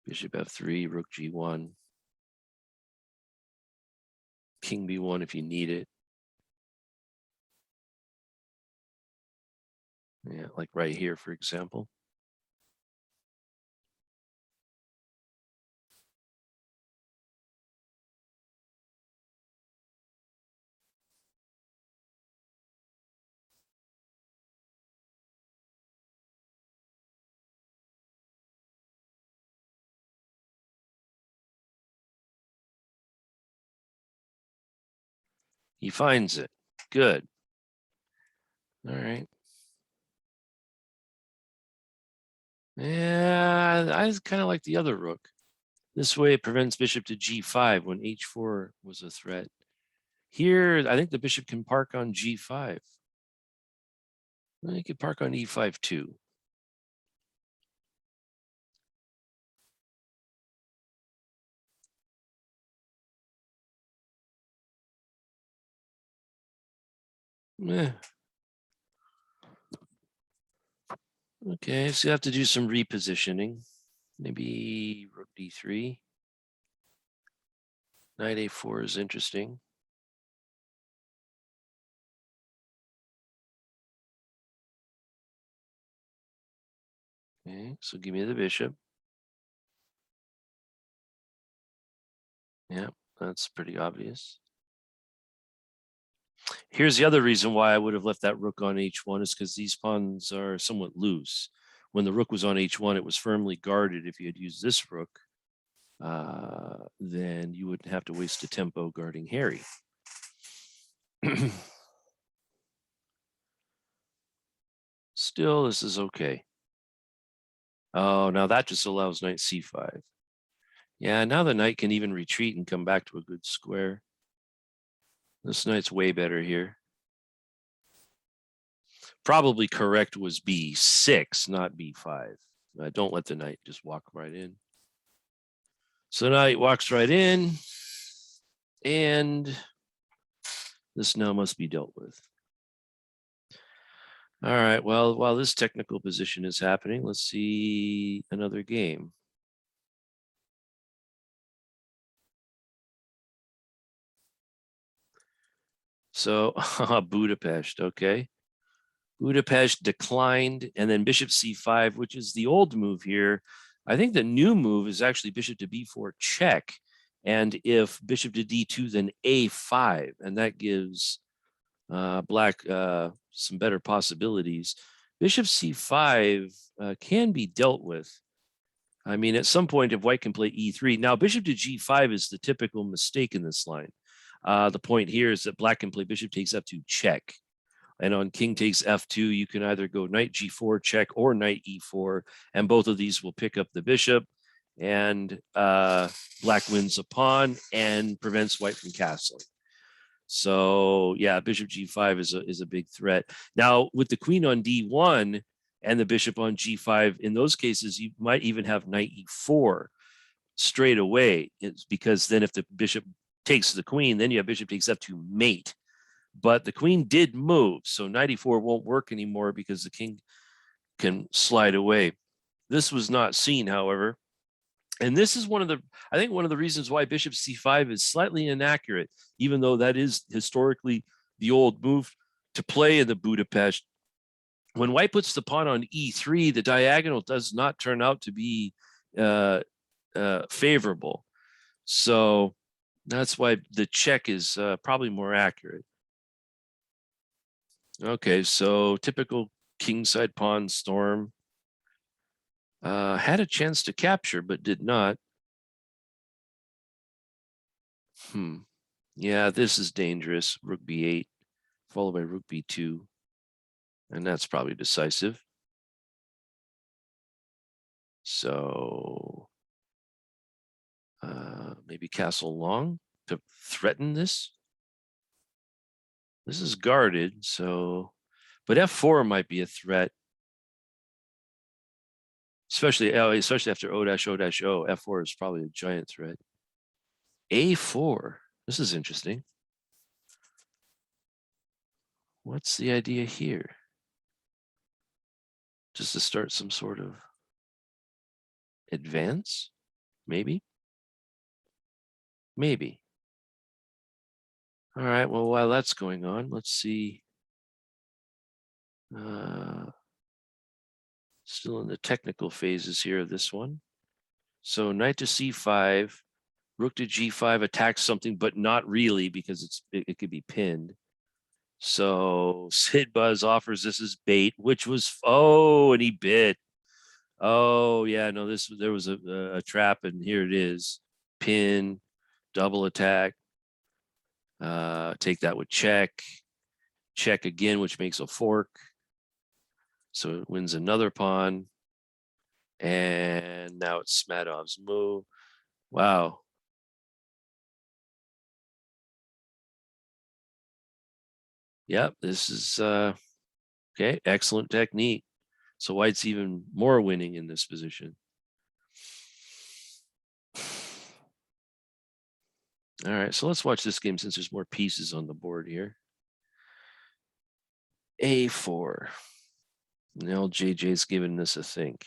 [SPEAKER 1] Bishop f3, rook g1, king b1 if you need it. Yeah, like right here, for example. He finds it. Good. All right. Yeah, I kind of like the other rook. This way it prevents bishop to g5 when h4 was a threat. Here, I think the bishop can park on g5. Well, he could park on e5 too. Eh. Okay, so you have to do some repositioning. Maybe rook d3. Knight a4 is interesting. Okay, so give me the bishop. Yeah, that's pretty obvious. Here's the other reason why I would have left that rook on h1 is because these pawns are somewhat loose. When the rook was on h1, it was firmly guarded. If you had used this rook, then you wouldn't have to waste a tempo guarding Harry. Still, this is okay. Oh, now that just allows knight c5. Yeah, now the knight can even retreat and come back to a good square. This knight's way better here. Probably correct was b6, not b5. Don't let the knight just walk right in. So knight walks right in, and this now must be dealt with. All right, well, while this technical position is happening, let's see another game. So Budapest, okay. Budapest declined, and then bishop c5, which is the old move here. I think the new move is actually bishop to b4 check. And if bishop to d2, then a5, and that gives black some better possibilities. Bishop c5 can be dealt with. I mean, at some point, if white can play e3. Now, bishop to g5 is the typical mistake in this line. The point here is that black can play bishop takes f2 check. And on king takes f2, you can either go knight g4 check or knight e4, and both of these will pick up the bishop, and black wins a pawn and prevents white from castling. So yeah, bishop g5 is a big threat. Now with the queen on d1 and the bishop on g5, in those cases you might even have knight e4 straight away. It's because then if the bishop takes the queen, then you have bishop takes f2 mate. But the queen did move, so knight e4 won't work anymore because the king can slide away. This was not seen, however. And this is I think one of the reasons why bishop c5 is slightly inaccurate, even though that is historically the old move to play in the Budapest. When white puts the pawn on e3, the diagonal does not turn out to be favorable. So that's why the check is probably more accurate. Okay, so typical kingside pawn storm. Had a chance to capture, but did not. Yeah, this is dangerous. Rook b8, followed by rook b2. And that's probably decisive. So maybe castle long to threaten this. This is guarded, so, but f4 might be a threat. Especially after O-O-O, f4 is probably a giant threat. A4, this is interesting. What's the idea here? Just to start some sort of advance? Maybe? Maybe. All right, well, while that's going on, let's see. Still in the technical phases here of this one. So knight to c5, rook to g5 attacks something, but not really because it could be pinned. So Sid Buzz offers this as bait, which was, and he bit. Oh yeah, no, there was a trap, and here it is. Pin, double attack. Take that with check. Check again, which makes a fork. So it wins another pawn. And now it's Smadov's move. Wow. Yep, this is okay. Excellent technique. So White's even more winning in this position. All right, so let's watch this game since there's more pieces on the board here. A4. Now JJ's giving this a think.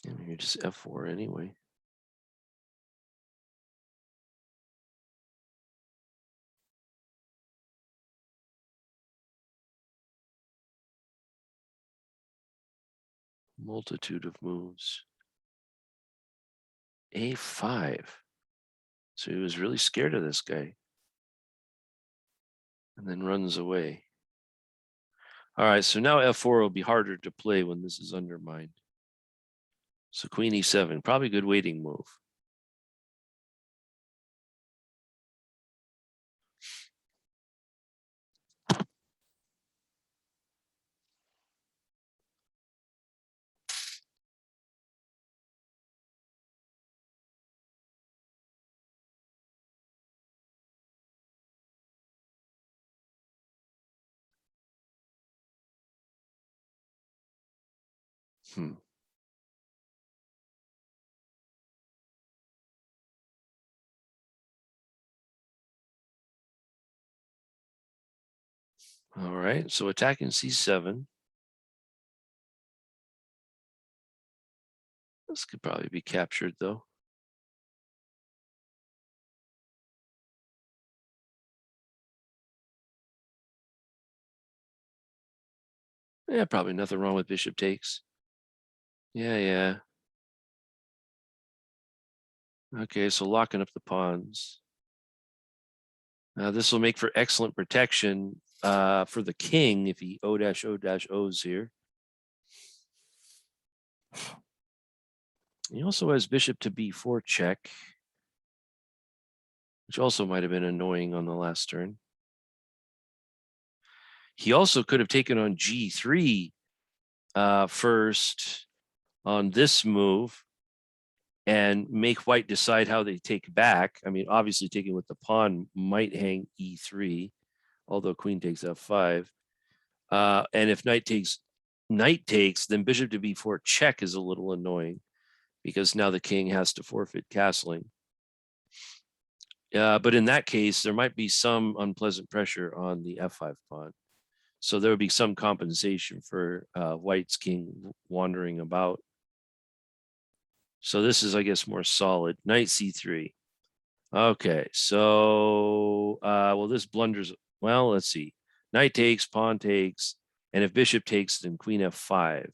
[SPEAKER 1] And you're just F4 anyway. Multitude of moves. A5. So he was really scared of this guy. And then runs away. All right, so now F4 will be harder to play when this is undermined. So Queen E7, probably a good waiting move. All right, so attacking C7. This could probably be captured though. Yeah, probably nothing wrong with bishop takes. Yeah. Okay, so locking up the pawns. This will make for excellent protection for the king if he O-O-O's here. He also has bishop to b4 check, which also might have been annoying on the last turn. He also could have taken on g3 first on this move and make white decide how they take back. I mean, obviously taking with the pawn might hang e3, although queen takes f5. And if knight takes, then bishop to b4 check is a little annoying because now the king has to forfeit castling. But in that case, there might be some unpleasant pressure on the f5 pawn. So there would be some compensation for white's king wandering about. So this is, I guess, more solid. Knight c3. Okay, so, well, this blunders. Well, let's see. Knight takes, pawn takes, and if bishop takes, then queen f5.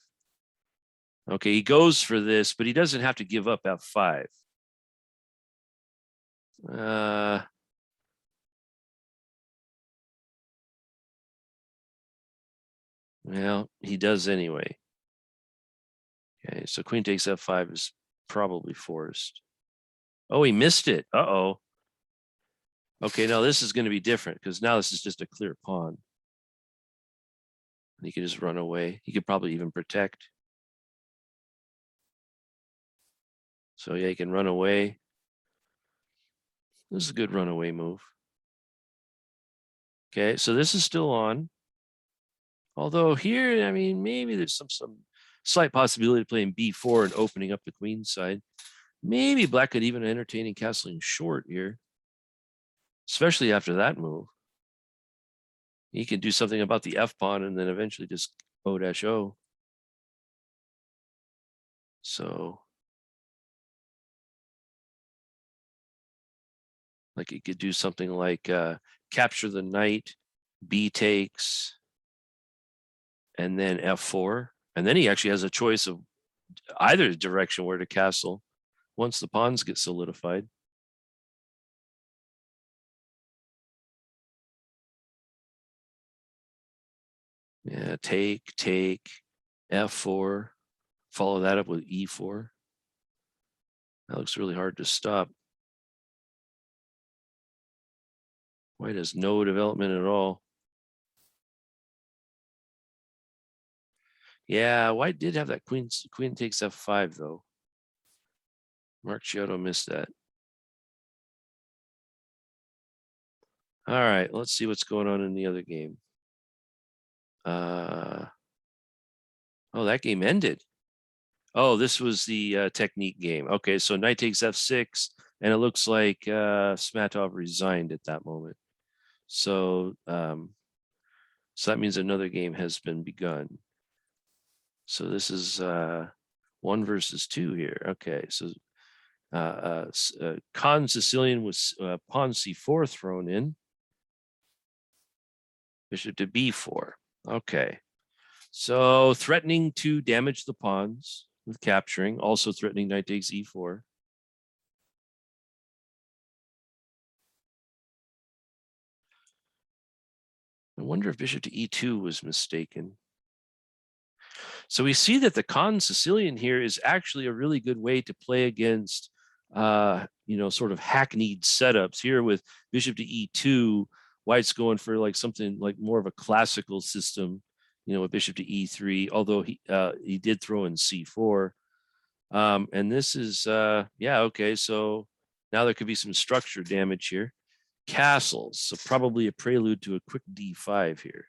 [SPEAKER 1] Okay, he goes for this, but he doesn't have to give up f5. Well, he does anyway. Okay, so queen takes f5 is probably forced. Oh, he missed it. Uh-oh. Okay, now this is going to be different because now this is just a clear pawn. And he could just run away. He could probably even protect. So yeah, he can run away. This is a good runaway move. Okay, so this is still on. Although here, I mean, maybe there's some slight possibility of playing b4 and opening up the queen side. Maybe black could even entertaining castling short here, especially after that move. He can do something about the f pawn and then eventually just O-O. So, like he could do something like capture the knight, b takes, and then f4. And then he actually has a choice of either direction where to castle once the pawns get solidified. Yeah, take, f4, follow that up with e4. That looks really hard to stop. White has no development at all. Yeah, white did have that queen takes f5 though. Mark Giotto missed that. All right, let's see what's going on in the other game. Oh, that game ended. Oh, this was the technique game. Okay, so knight takes f6, and it looks like Smatov resigned at that moment. So, so that means another game has been begun. So this is 1 versus 2 here. Okay, so Khan Sicilian with pawn c4 thrown in. Bishop to b4. Okay. So threatening to damage the pawns with capturing, also threatening knight takes e4. I wonder if bishop to e2 was mistaken. So we see that the Khan Sicilian here is actually a really good way to play against, sort of hackneyed setups here with bishop to e2. White's going for like something like more of a classical system, with bishop to e3, although he did throw in c4. And this is, okay. So now there could be some structure damage here. Castles, so probably a prelude to a quick d5 here.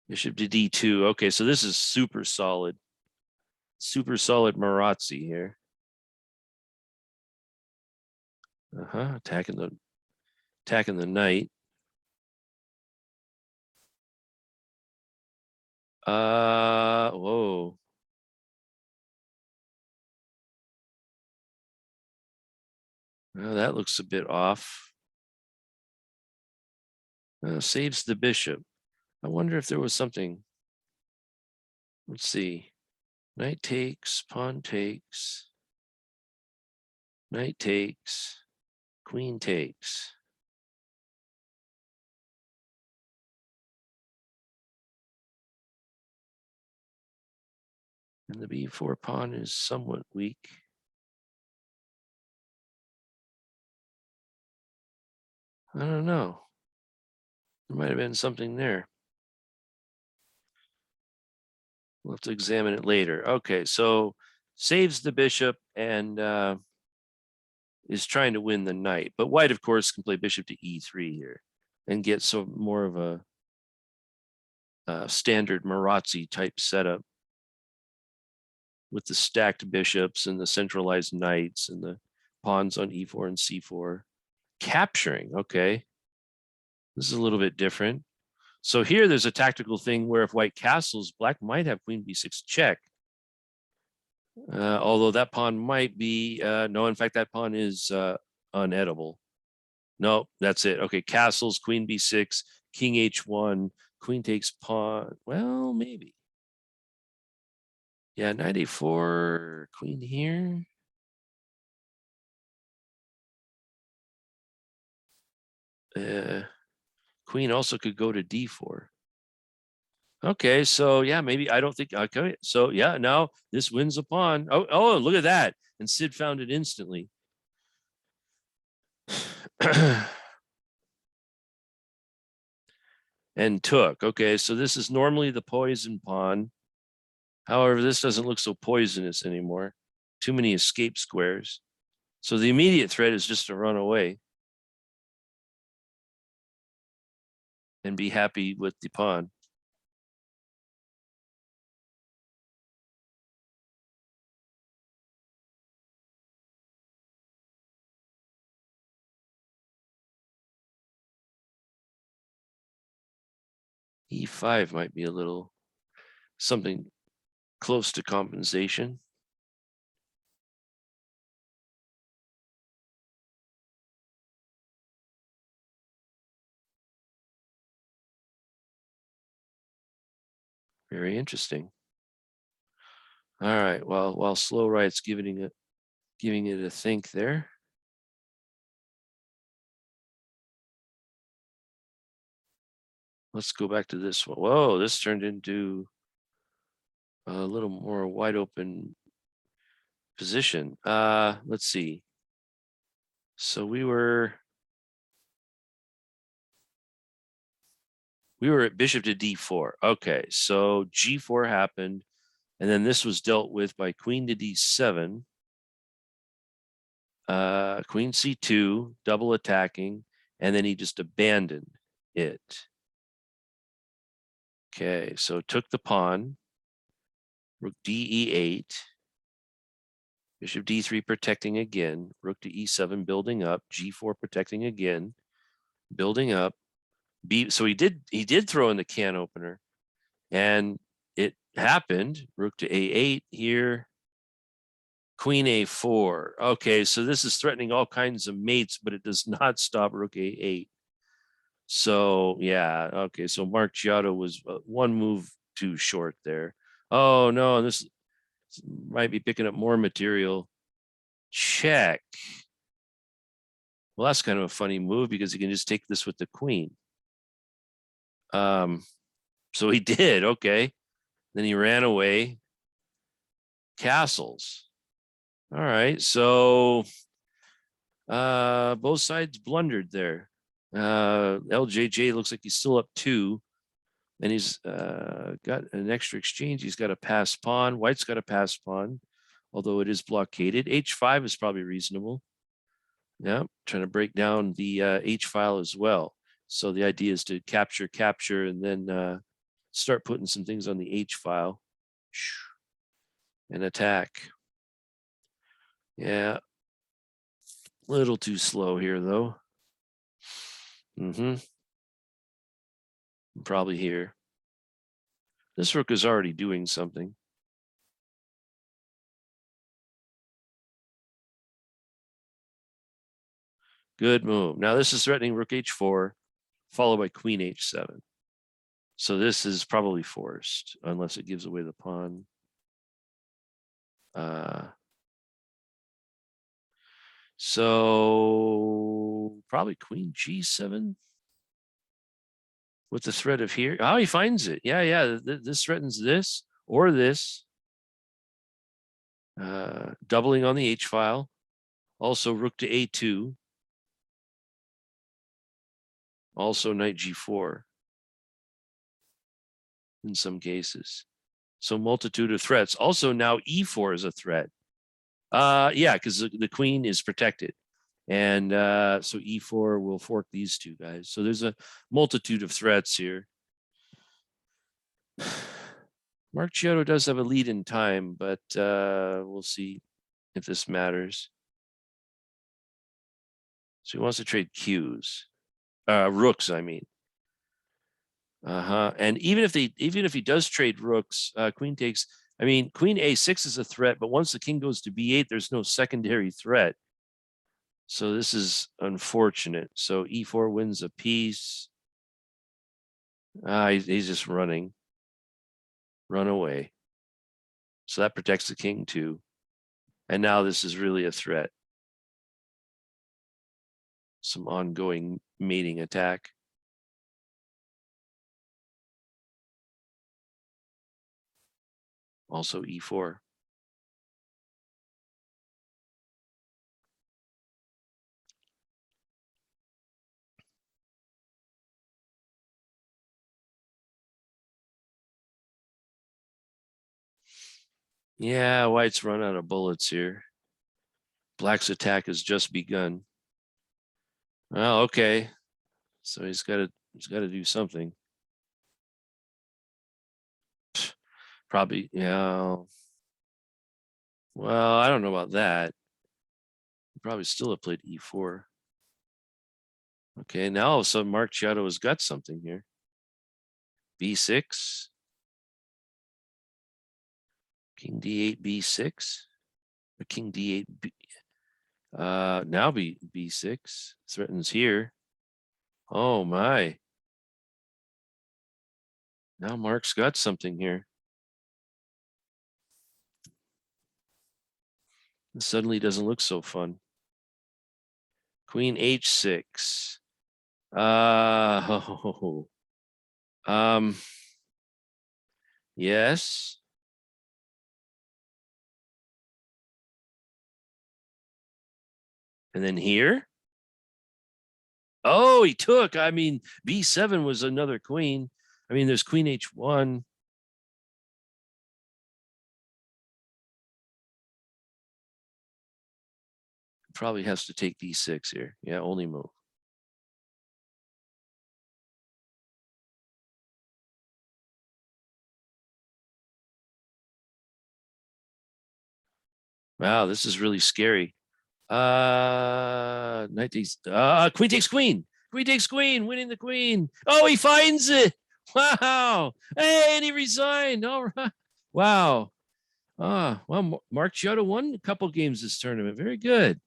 [SPEAKER 1] Bishop to d2. Okay, so this is super solid Marazzi here. Attacking the knight. Whoa. Well, that looks a bit off. Saves the bishop. I wonder if there was something. Let's see. Knight takes, pawn takes, knight takes, queen takes. And the b4 pawn is somewhat weak. I don't know. There might have been something there. We'll have to examine it later. Okay, so saves the bishop and is trying to win the knight. But white, of course, can play bishop to e3 here and get more of a standard Marazzi type setup with the stacked bishops and the centralized knights and the pawns on e4 and c4. Capturing, okay. This is a little bit different. So here there's a tactical thing where if white castles, black might have queen b6 check. Although that pawn might be, no, in fact, that pawn is unedible. No, that's it. Okay, castles, queen b6, king h1, queen takes pawn. Well, maybe. Yeah, knight a4, queen here. Queen also could go to d4. Okay, so yeah, maybe I don't think. Okay, so yeah, now this wins a pawn. Oh, look at that! And Sid found it instantly. and took. Okay, so this is normally the poison pawn. However, this doesn't look so poisonous anymore. Too many escape squares. So the immediate threat is just to run away and be happy with the pawn. E5 might be a little something close to compensation. Very interesting. All right. Well, while Slow Riot's giving it a think there. Let's go back to this one. Whoa, this turned into a little more wide open position. Let's see. So we were at bishop to d4. Okay, so g4 happened, and then this was dealt with by queen to d7. Queen c2, double attacking, and then he just abandoned it. Okay, so took the pawn, rook d8, bishop d3 protecting again, rook to e7 building up, g4 protecting again, building up. So he did throw in the can opener, and it happened. Rook to a8 here, queen a4. Okay, so this is threatening all kinds of mates, but it does not stop rook a8. So yeah, okay. So Mark Giotto was one move too short there. Oh no, this might be picking up more material. Check. Well, that's kind of a funny move because you can just take this with the queen. So he did. Okay. Then he ran away. Castles. All right. So both sides blundered there. LJJ looks like he's still up 2. And he's got an extra exchange. He's got a pass pawn. White's got a pass pawn, although it is blockaded. H5 is probably reasonable. Yeah, trying to break down the H file as well. So the idea is to capture, and then start putting some things on the H file and attack. Yeah, a little too slow here though. Probably here. This rook is already doing something. Good move. Now this is threatening rook h4, followed by queen h7. So this is probably forced, unless it gives away the pawn. So probably queen g7 with the threat of here. Oh, he finds it. Yeah. This threatens this or this. Doubling on the h file. Also rook to a2. Also knight g4 in some cases. So multitude of threats. Also now e4 is a threat. Yeah, because the queen is protected. And so e4 will fork these two guys. So there's a multitude of threats here. Mark Giotto does have a lead in time, but we'll see if this matters. So he wants to trade Qs, rooks, I mean. And even if he does trade rooks, queen takes. I mean, queen a6 is a threat, but once the king goes to b8, there's no secondary threat. So this is unfortunate. So e4 wins a piece. He's just running. Run away. So that protects the king too. And now this is really a threat. Some ongoing mating attack. Also e4. Yeah, white's run out of bullets here. Black's attack has just begun. Well, okay. So he's got to do something. Probably, yeah. Well, I don't know about that. He probably still have played e4. Okay, now all of a sudden Mark Chiotto has got something here. b6. King d8, b6. Or king d8, now b6 threatens here. Oh my. Now Mark's got something here. It suddenly doesn't look so fun. Queen h6. Oh, yes. And then here. Oh, he took. I mean, b7 was another queen. I mean, there's queen h1. Probably has to take d6 here. Yeah, only move. Wow, this is really scary. Knight takes queen takes queen. Queen takes queen, winning the queen. Oh, he finds it. Wow. Hey, and he resigned. All right. Wow. Well, Mark Chiotto won a couple games this tournament. Very good.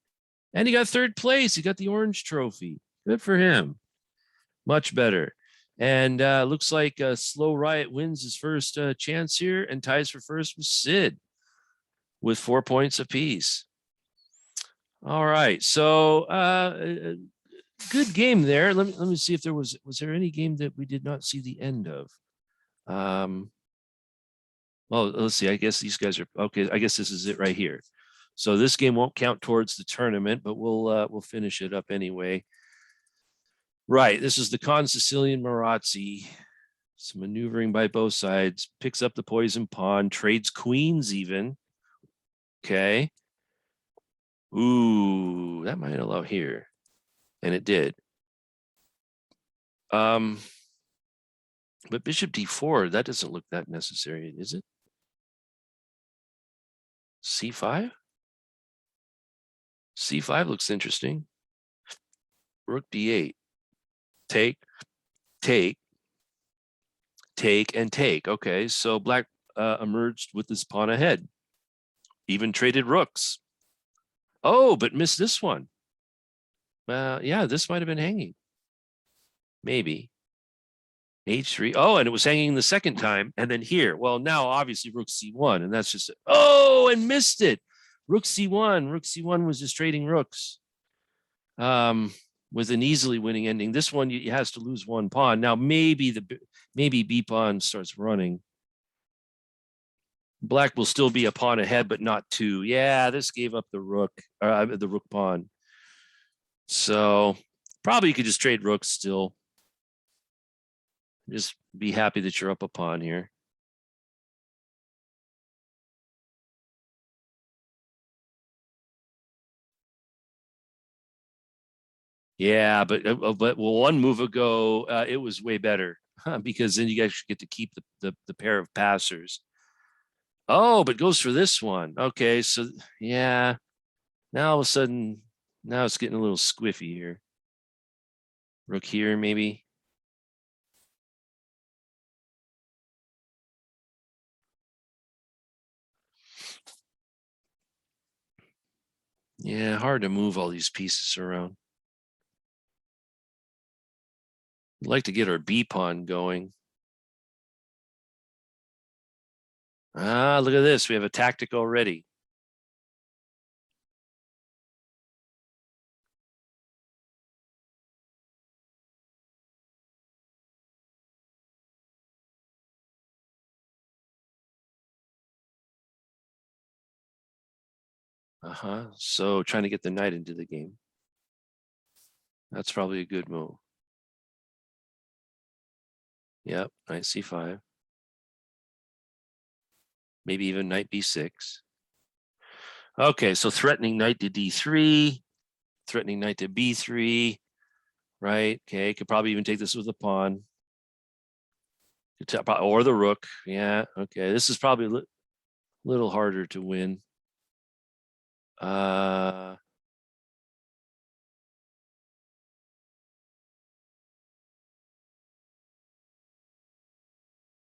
[SPEAKER 1] And he got third place. He got the orange trophy. Good for him. Much better. And looks like Slow Riot wins his first chance here and ties for first with Sid with 4 points apiece. All right. So good game there. Let me see if there was there any game that we did not see the end of. Well, let's see. I guess these guys are okay. I guess this is it right here. So this game won't count towards the tournament, but we'll finish it up anyway. Right. This is the Con Sicilian Marazzi. Some maneuvering by both sides. Picks up the poison pawn. Trades queens even. Okay. Ooh, that might allow here. And it did. But bishop d4, that doesn't look that necessary, is it? c5? c5 looks interesting. Rook d8. Take, take, take, and take. Okay, so black emerged with this pawn ahead. Even traded rooks. Oh, but missed this one. Yeah, this might have been hanging. Maybe. h3. Oh, and it was hanging the second time. And then here. Well, now obviously rook c1. And that's just, oh, and missed it. Rook c1. Rook c1 was just trading rooks. With an easily winning ending. This one he has to lose one pawn. Now maybe b pawn starts running. Black will still be a pawn ahead, but not two. Yeah, this gave up the rook pawn. So probably you could just trade rooks still. Just be happy that you're up a pawn here. Yeah, but one move ago, it was way better because then you guys get to keep the pair of passers. Oh, but goes for this one. Okay, so yeah, now all of a sudden, now it's getting a little squiffy here. Rook here, maybe. Yeah, hard to move all these pieces around. I'd like to get our B pawn going. Ah, look at this. We have a tactic already. So trying to get the knight into the game. That's probably a good move. Yep, knight c5. Maybe even knight b6. Okay, so threatening knight to d3, threatening knight to b3, right? Okay, could probably even take this with a pawn. Or the rook. Yeah, okay. This is probably a little harder to win.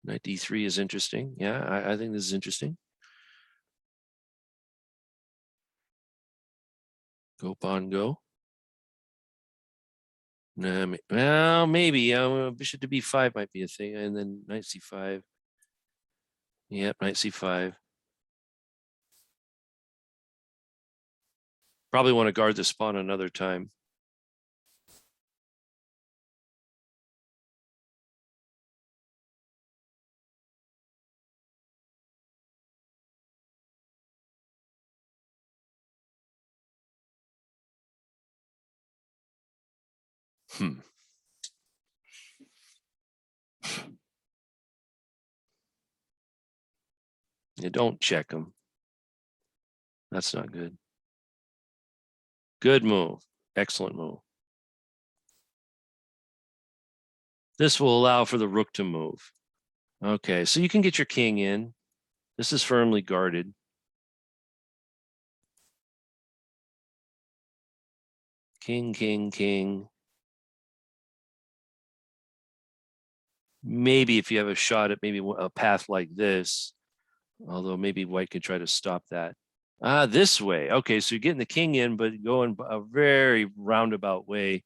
[SPEAKER 1] Knight d3 is interesting. Yeah, I think this is interesting. Go pawn go. No, well, maybe bishop to b5 might be a thing, and then knight c5. Yep, knight c5. Probably want to guard this pawn another time. You don't check them. That's not good. Good move. Excellent move. This will allow for the rook to move. Okay, so you can get your king in. This is firmly guarded. King, king, king. Maybe if you have a shot at maybe a path like this, although maybe white could try to stop that. This way. Okay, so you're getting the king in, but going a very roundabout way,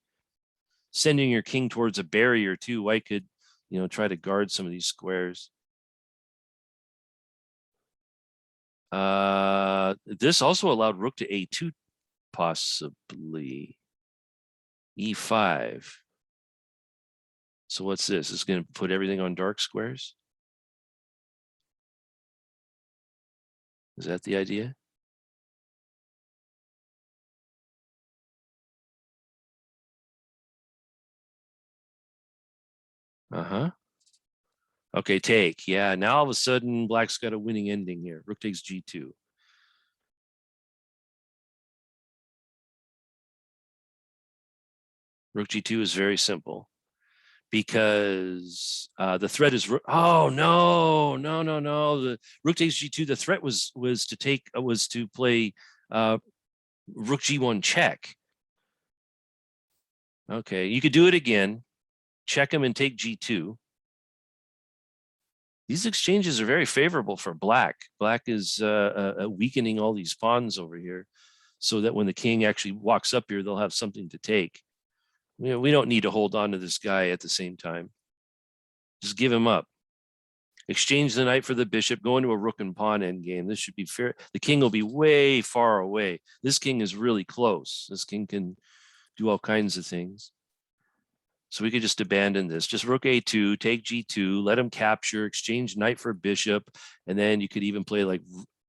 [SPEAKER 1] sending your king towards a barrier too. White could, try to guard some of these squares. This also allowed rook to a2, possibly. e5. So what's this? It's going to put everything on dark squares? Is that the idea? Uh-huh. Okay, take. Yeah, now all of a sudden, black's got a winning ending here. Rook takes g2. Rook g2 is very simple because the threat is oh no. The rook takes g2. The threat was to play rook g1 check. Okay, you could do it again, check him and take g2. These exchanges are very favorable for black. Black is weakening all these pawns over here so that when the king actually walks up here, they'll have something to take. We don't need to hold on to this guy at the same time. Just give him up. Exchange the knight for the bishop, go into a rook and pawn endgame. This should be fair. The king will be way far away. This king is really close. This king can do all kinds of things. So we could just abandon this. Just rook a2, take g2, let him capture, exchange knight for bishop, and then you could even play like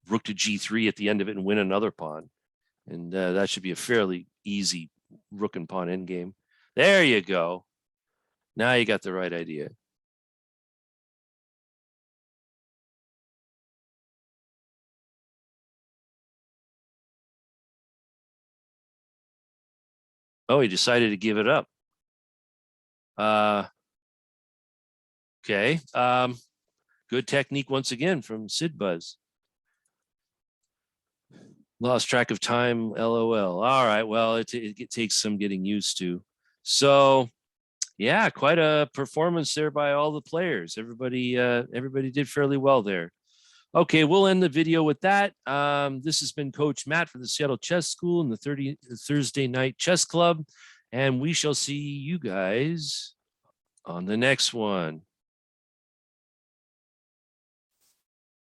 [SPEAKER 1] rook to g3 at the end of it and win another pawn. And that should be a fairly easy rook and pawn endgame. There you go. Now you got the right idea. Oh, he decided to give it up. Okay. Good technique once again from Sid Buzz. Lost track of time, LOL. All right, well, it takes some getting used to. So, yeah, quite a performance there by all the players. Everybody did fairly well there. Okay, we'll end the video with that. This has been Coach Matt for the Seattle Chess School and the Thursday Night Chess Club, and we shall see you guys on the next one.